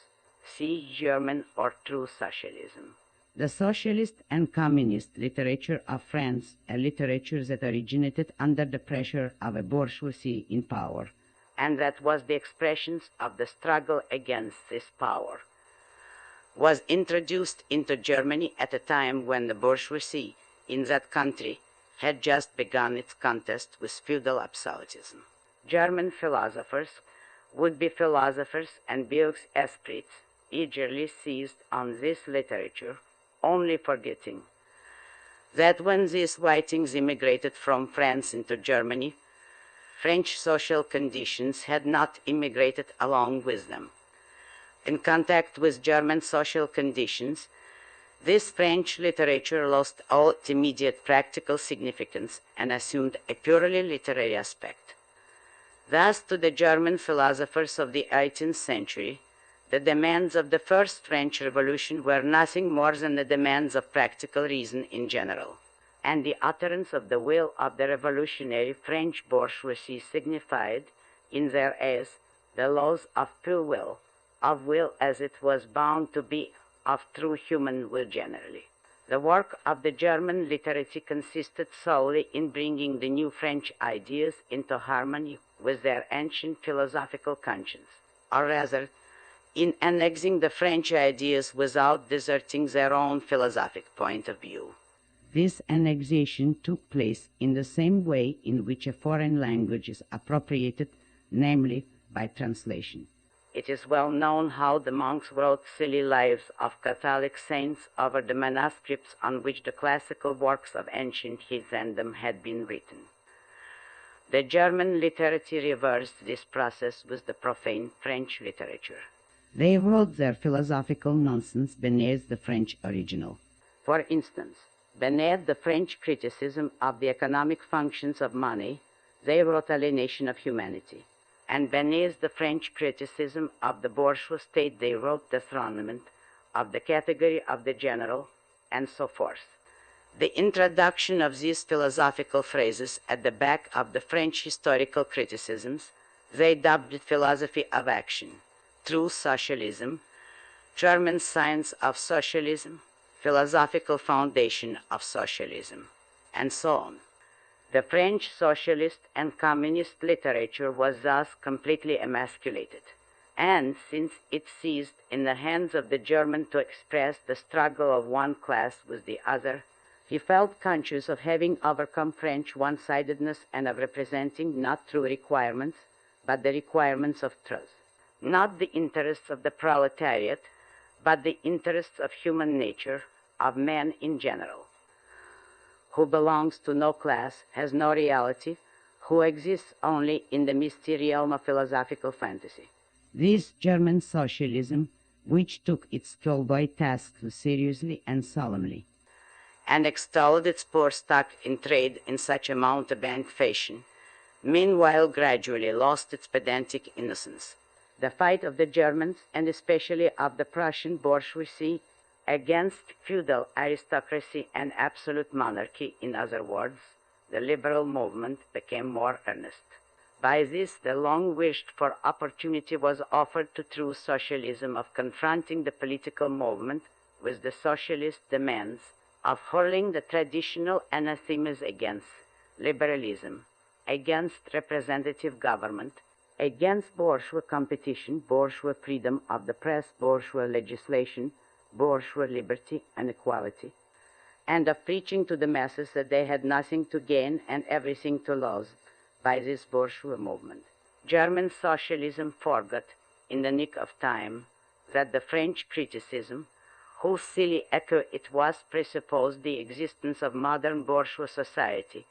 See German or true socialism. The socialist and communist literature of France, a literature that originated under the pressure of a bourgeoisie in power, and that was the expression of the struggle against this power, was introduced into Germany at a time when the bourgeoisie in that country had just begun its contest with feudal absolutism. German philosophers, would-be philosophers, and Bürger's esprits eagerly seized on this literature, only forgetting that when these writings immigrated from France into Germany, French social conditions had not immigrated along with them. In contact with German social conditions, this French literature lost all its immediate practical significance and assumed a purely literary aspect. Thus, to the German philosophers of the 18th century, the demands of the First French Revolution were nothing more than the demands of practical reason in general, and the utterance of the will of the revolutionary French bourgeoisie signified, in their eyes, the laws of pure will, of will as it was bound to be, of true human will generally. The work of the German literacy consisted solely in bringing the new French ideas into harmony with their ancient philosophical conscience, or rather, in annexing the French ideas without deserting their own philosophic point of view. This annexation took place in the same way in which a foreign language is appropriated, namely by translation. It is well known how the monks wrote silly lives of Catholic saints over the manuscripts on which the classical works of ancient heathendom had been written. The German literature reversed this process with the profane French literature. They wrote their philosophical nonsense beneath the French original. For instance, beneath the French criticism of the economic functions of money, they wrote Alienation of Humanity. And beneath the French criticism of the bourgeois state, they wrote Dethronement of the Category of the General, and so forth. The introduction of these philosophical phrases at the back of the French historical criticisms, they dubbed it philosophy of action, true socialism, German science of socialism, philosophical foundation of socialism, and so on. The French socialist and communist literature was thus completely emasculated, and since it ceased in the hands of the German to express the struggle of one class with the other, he felt conscious of having overcome French one-sidedness and of representing not true requirements, but the requirements of truth. Not the interests of the proletariat, but the interests of human nature, of man in general, who belongs to no class, has no reality, who exists only in the misty realm of philosophical fantasy. This German socialism, which took its schoolboy tasks seriously and solemnly, and extolled its poor stock in trade in such a mountebank fashion, meanwhile gradually lost its pedantic innocence. The fight of the Germans, and especially of the Prussian bourgeoisie, against feudal aristocracy and absolute monarchy, in other words, the liberal movement, became more earnest. By this, the long-wished-for opportunity was offered to true socialism of confronting the political movement with the socialist demands, of hurling the traditional anathemas against liberalism, against representative government, against bourgeois competition, bourgeois freedom of the press, bourgeois legislation, bourgeois liberty and equality, and of preaching to the masses that they had nothing to gain and everything to lose by this bourgeois movement. German socialism forgot, in the nick of time, that the French criticism, whose silly echo it was, presupposed the existence of modern bourgeois society,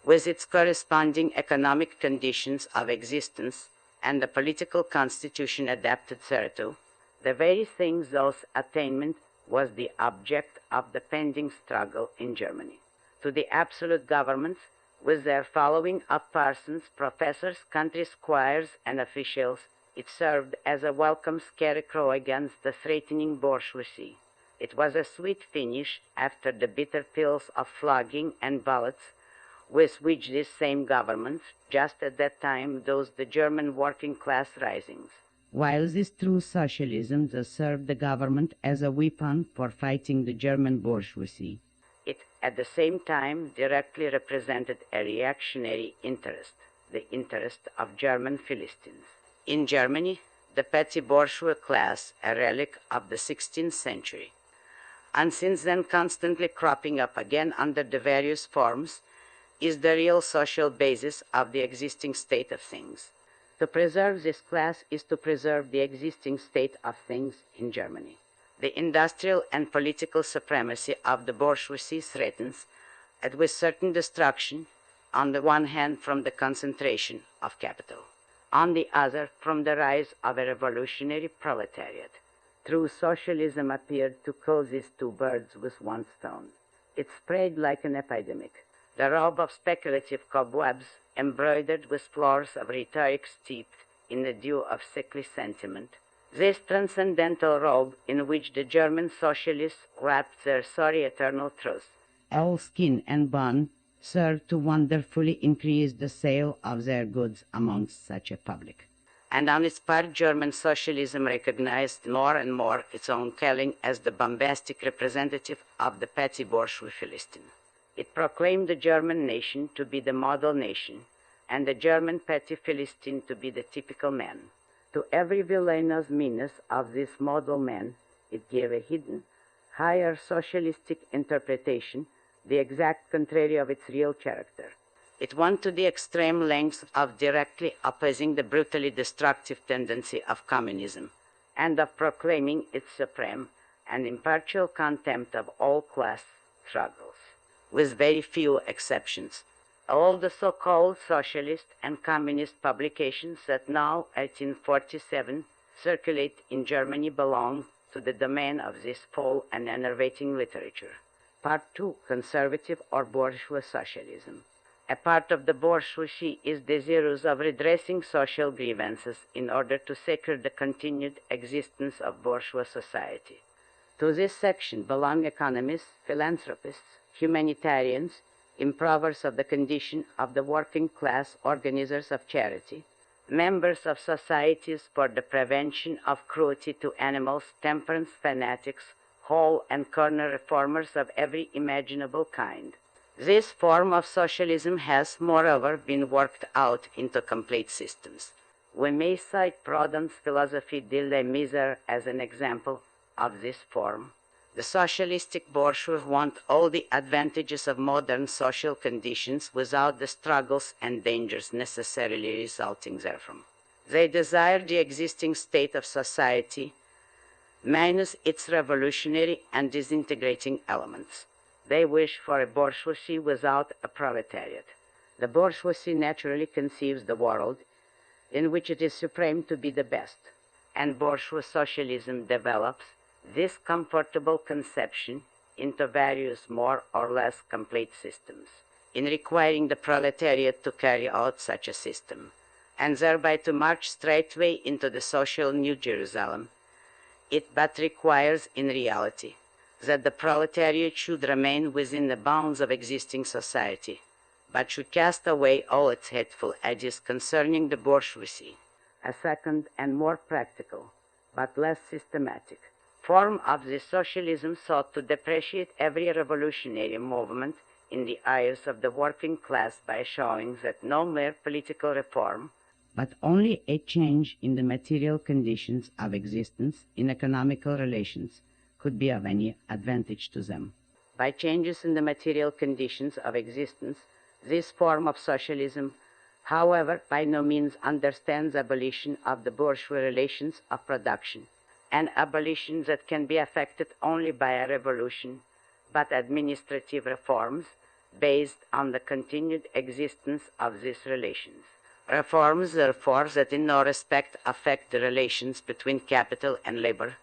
with its corresponding economic conditions of existence and the political constitution adapted thereto, the very thing those attainment was the object of the pending struggle in Germany. To the absolute governments, with their following of parsons, professors, country squires, and officials, it served as a welcome scarecrow against the threatening bourgeoisie. It was a sweet finish after the bitter pills of flogging and bullets with which this same government, just at that time, dosed the German working-class risings. While this true socialism thus served the government as a weapon for fighting the German bourgeoisie, it at the same time directly represented a reactionary interest. the interest of German Philistines. In Germany, the petty bourgeois class, a relic of the 16th century, and since then constantly cropping up again under the various forms, is the real social basis of the existing state of things. To preserve this class is to preserve the existing state of things in Germany. The industrial and political supremacy of the bourgeoisie threatens, and with certain destruction, on the one hand from the concentration of capital, on the other from the rise of a revolutionary proletariat. True socialism appeared to kill these two birds with one stone. It spread like an epidemic. The robe of speculative cobwebs, embroidered with flowers of rhetoric steeped in the dew of sickly sentiment, this transcendental robe in which the German socialists wrapped their sorry eternal truth. All skin and bone serve to wonderfully increase the sale of their goods amongst such a public. And on its part, German socialism recognized more and more its own calling as the bombastic representative of the petty bourgeois Philistine. It proclaimed the German nation to be the model nation, and the German petty Philistine to be the typical man. To every villainous meanness of this model man, it gave a hidden, higher socialistic interpretation, the exact contrary of its real character. It went to the extreme lengths of directly opposing the brutally destructive tendency of communism, and of proclaiming its supreme and impartial contempt of all class struggles. With very few exceptions, all the so-called socialist and communist publications that now, 1847, circulate in Germany belong to the domain of this foul and enervating literature. Part 2, conservative or bourgeois socialism. A part of the bourgeoisie is desirous of redressing social grievances in order to secure the continued existence of bourgeois society. To this section belong economists, philanthropists, humanitarians, improvers of the condition of the working class, organizers of charity, members of societies for the prevention of cruelty to animals, temperance fanatics, hole and corner reformers of every imaginable kind. This form of socialism has, moreover, been worked out into complete systems. We may cite Proudhon's philosophy de la misère as an example of this form. The socialistic bourgeois want all the advantages of modern social conditions without the struggles and dangers necessarily resulting therefrom. They desire the existing state of society minus its revolutionary and disintegrating elements. They wish for a bourgeoisie without a proletariat. The bourgeoisie naturally conceives the world in which it is supreme to be the best, and bourgeois socialism develops this comfortable conception into various more or less complete systems, in requiring the proletariat to carry out such a system, and thereby to march straightway into the social New Jerusalem. It but requires, in reality, that the proletariat should remain within the bounds of existing society, but should cast away all its hateful edges concerning the bourgeoisie. A second and more practical, but less systematic, form of this socialism sought to depreciate every revolutionary movement in the eyes of the working class by showing that no mere political reform, but only a change in the material conditions of existence in economical relations could be of any advantage to them. By changes in the material conditions of existence, this form of socialism, however, by no means understands abolition of the bourgeois relations of production, an abolition that can be effected only by a revolution, but administrative reforms based on the continued existence of these relations. Reforms, therefore, that in no respect affect the relations between capital and labor,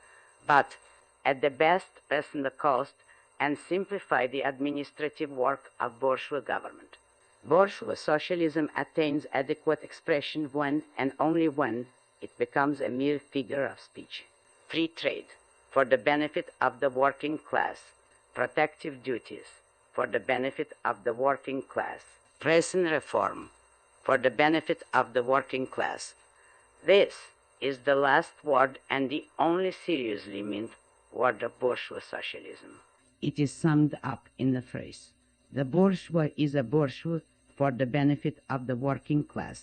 but at the best lessen the cost and simplify the administrative work of bourgeois government. Bourgeois socialism attains adequate expression when and only when it becomes a mere figure of speech. Free trade, for the benefit of the working class, protective duties, for the benefit of the working class, prison reform, for the benefit of the working class. This is the last word and the only seriously meant word of bourgeois socialism. It is summed up in the phrase, the bourgeois is a bourgeois for the benefit of the working class.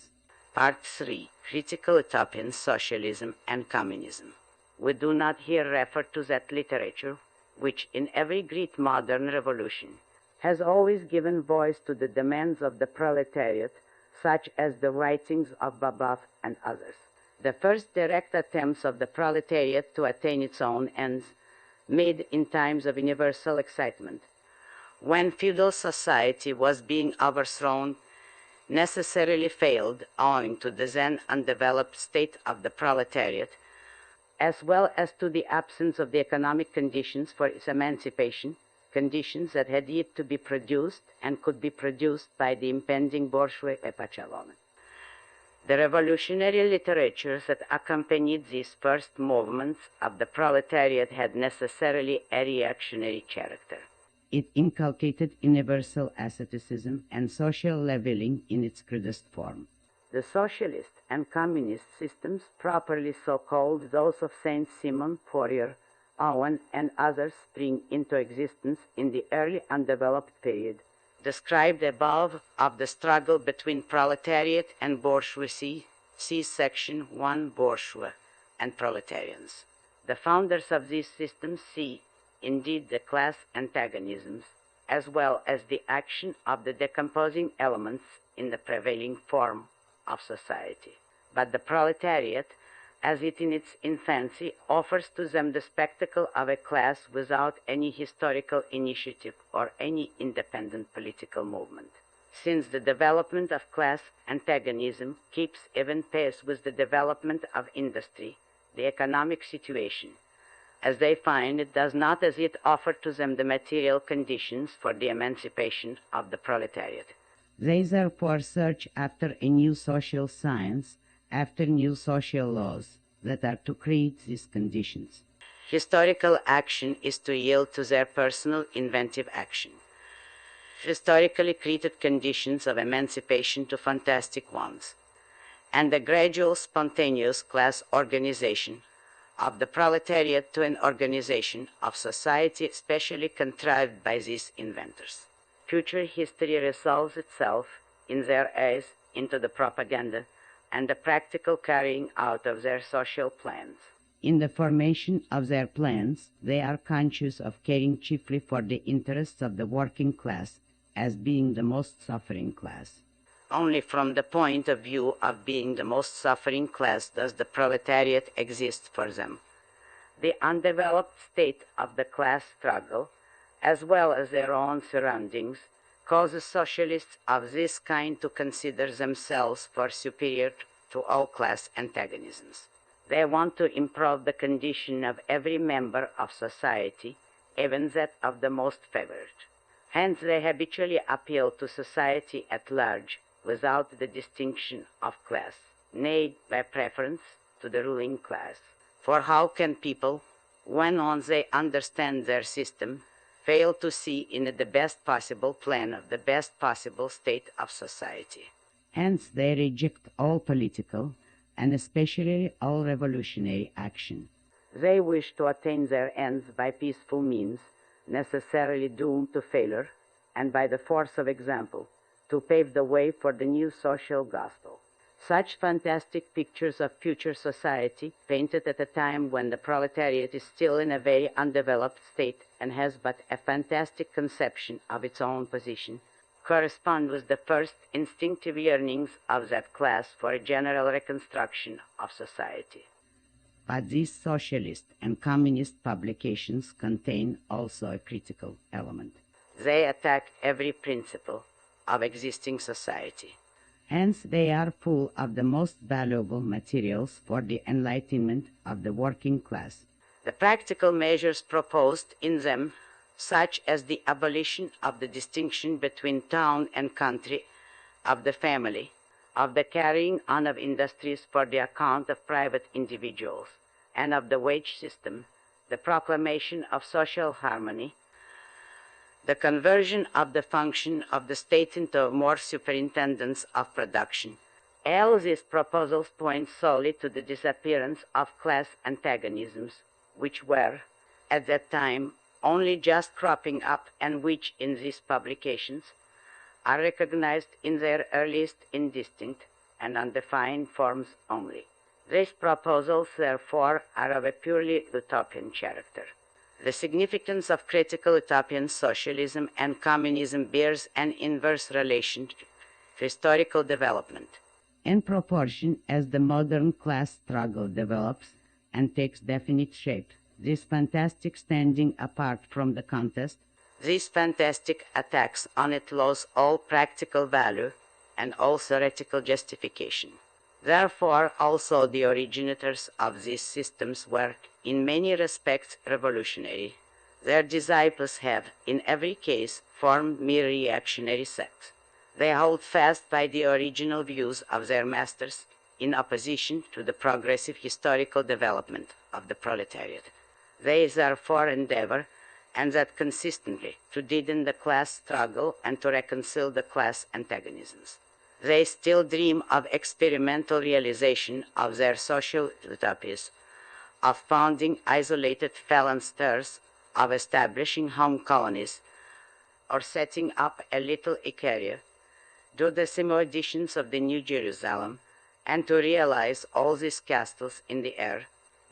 Part 3. Critical Utopian Socialism and Communism. We do not here refer to that literature which, in every great modern revolution, has always given voice to the demands of the proletariat, such as the writings of Babov and others. The first direct attempts of the proletariat to attain its own ends, made in times of universal excitement, when feudal society was being overthrown, necessarily failed owing to the then undeveloped state of the proletariat, as well as to the absence of the economic conditions for its emancipation, conditions that had yet to be produced and could be produced by the impending bourgeois epoch alone. The revolutionary literatures that accompanied these first movements of the proletariat had necessarily a reactionary character. It inculcated universal asceticism and social leveling in its crudest form. The socialist and communist systems, properly so called, those of Saint Simon, Fourier, Owen, and others, spring into existence in the early undeveloped period, described above of the struggle between proletariat and bourgeoisie, see section 1, bourgeois and proletarians. The founders of these systems see, indeed, the class antagonisms, as well as the action of the decomposing elements in the prevailing form of society. But the proletariat, as it in its infancy, offers to them the spectacle of a class without any historical initiative or any independent political movement. Since the development of class antagonism keeps even pace with the development of industry, the economic situation, as they find, it does not as yet offer to them the material conditions for the emancipation of the proletariat. They therefore search after a new social science, after new social laws that are to create these conditions. Historical action is to yield to their personal inventive action. Historically created conditions of emancipation to fantastic ones, and the gradual spontaneous class organization of the proletariat to an organization of society specially contrived by these inventors. Future history resolves itself, in their eyes, into the propaganda and the practical carrying out of their social plans. In the formation of their plans, they are conscious of caring chiefly for the interests of the working class as being the most suffering class. Only from the point of view of being the most suffering class does the proletariat exist for them. The undeveloped state of the class struggle, as well as their own surroundings, causes socialists of this kind to consider themselves for superior to all class antagonisms. They want to improve the condition of every member of society, even that of the most favored. Hence they habitually appeal to society at large without the distinction of class, nay, by preference to the ruling class. For how can people, when once they understand their system, fail to see in it the best possible plan of the best possible state of society? Hence they reject all political, and especially all revolutionary action. They wish to attain their ends by peaceful means, necessarily doomed to failure, and by the force of example, to pave the way for the new social gospel. Such fantastic pictures of future society, painted at a time when the proletariat is still in a very undeveloped state and has but a fantastic conception of its own position, correspond with the first instinctive yearnings of that class for a general reconstruction of society. But these socialist and communist publications contain also a critical element. They attack every principle of existing society. Hence they are full of the most valuable materials for the enlightenment of the working class. The practical measures proposed in them, such as the abolition of the distinction between town and country, of the family, of the carrying on of industries for the account of private individuals, and of the wage system, the proclamation of social harmony, the conversion of the function of the state into more superintendence of production. All these proposals point solely to the disappearance of class antagonisms, which were, at that time, only just cropping up, and which, in these publications, are recognized in their earliest indistinct and undefined forms only. These proposals, therefore, are of a purely utopian character. The significance of critical utopian socialism and communism bears an inverse relation to historical development. In proportion as the modern class struggle develops and takes definite shape, this fantastic standing apart from the contest, this fantastic attacks on it lose all practical value and all theoretical justification. Therefore, also the originators of these systems were, in many respects, revolutionary. Their disciples have, in every case, formed mere reactionary sects. They hold fast by the original views of their masters in opposition to the progressive historical development of the proletariat. They therefore endeavor, and that consistently, to deaden the class struggle and to reconcile the class antagonisms. They still dream of experimental realization of their social utopias, of founding isolated phalansteres, of establishing home colonies, or setting up a little Icaria, do the Simo editions of the New Jerusalem, and to realize all these castles in the air,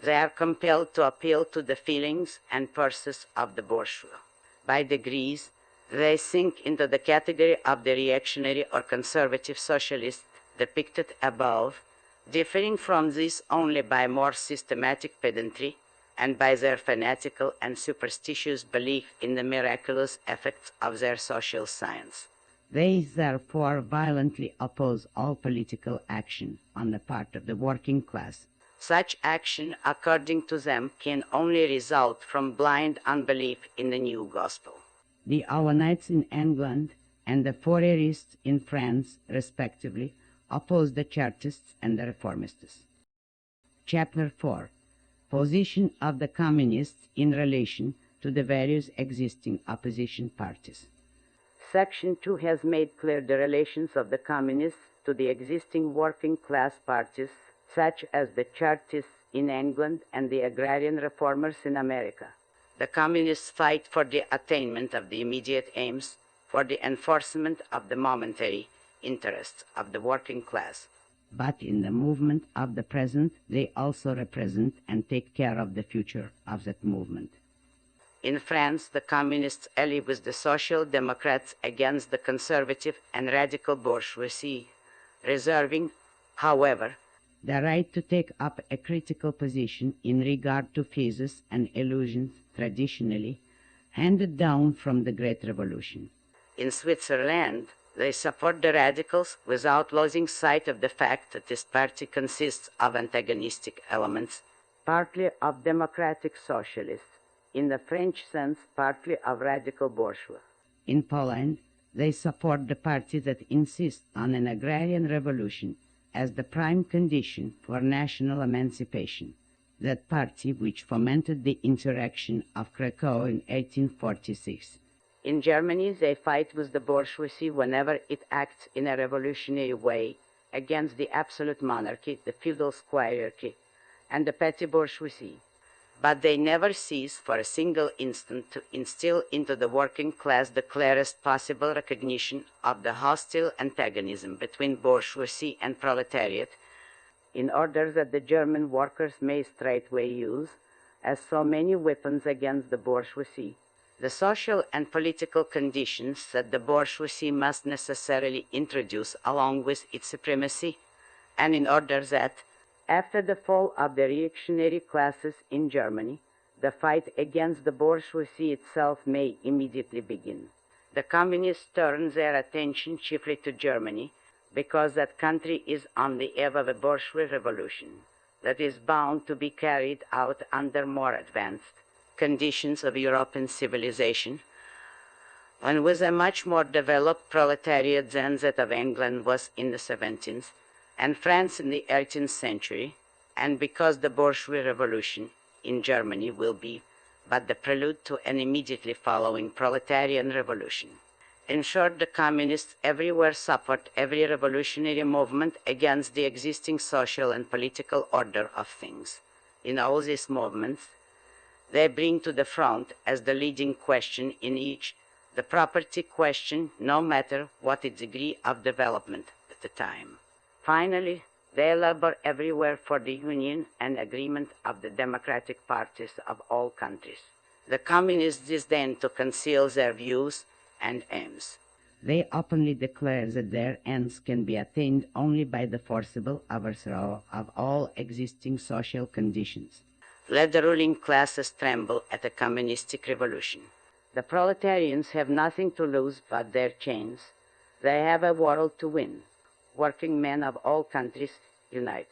they are compelled to appeal to the feelings and purses of the bourgeois. By degrees, they sink into the category of the reactionary or conservative socialists depicted above, differing from this only by more systematic pedantry and by their fanatical and superstitious belief in the miraculous effects of their social science. they therefore violently oppose all political action on the part of the working class. Such action, according to them, can only result from blind unbelief in the new gospel. The Owenites in England and the Fourierists in France, respectively, oppose the Chartists and the Reformists. Chapter 4. Position of the Communists in relation to the various existing opposition parties. Section 2 has made clear the relations of the Communists to the existing working class parties, such as the Chartists in England and the Agrarian Reformers in America. The Communists fight for the attainment of the immediate aims, for the enforcement of the momentary interests of the working class. But in the movement of the present, they also represent and take care of the future of that movement. In France, the Communists ally with the Social Democrats against the conservative and radical bourgeoisie, reserving, however, the right to take up a critical position in regard to phases and illusions traditionally handed down from the Great Revolution. In Switzerland, they support the radicals without losing sight of the fact that this party consists of antagonistic elements, partly of democratic socialists, in the French sense, partly of radical bourgeois. In Poland, they support the party that insists on an agrarian revolution as the prime condition for national emancipation, that party which fomented the insurrection of Krakow in 1846. In Germany, they fight with the bourgeoisie whenever it acts in a revolutionary way against the absolute monarchy, the feudal squirearchy, and the petty bourgeoisie. But they never cease for a single instant to instill into the working class the clearest possible recognition of the hostile antagonism between bourgeoisie and proletariat, in order that the German workers may straightway use, as so many weapons against the bourgeoisie, the social and political conditions that the bourgeoisie must necessarily introduce along with its supremacy, and in order that, after the fall of the reactionary classes in Germany, the fight against the bourgeoisie itself may immediately begin. The Communists turn their attention chiefly to Germany because that country is on the eve of a bourgeois revolution that is bound to be carried out under more advanced conditions of European civilization, and with a much more developed proletariat than that of England was in the 17th, and France in the 18th century, and because the bourgeois revolution in Germany will be but the prelude to an immediately following proletarian revolution. In short, the Communists everywhere support every revolutionary movement against the existing social and political order of things. In all these movements, they bring to the front as the leading question in each the property question, no matter what its degree of development at the time. Finally, they labor everywhere for the union and agreement of the democratic parties of all countries. The communists disdain to conceal their views and aims. They openly declare that their ends can be attained only by the forcible overthrow of all existing social conditions. Let the ruling classes tremble at a communistic revolution. The proletarians have nothing to lose but their chains. They have a world to win. Working men of all countries, unite.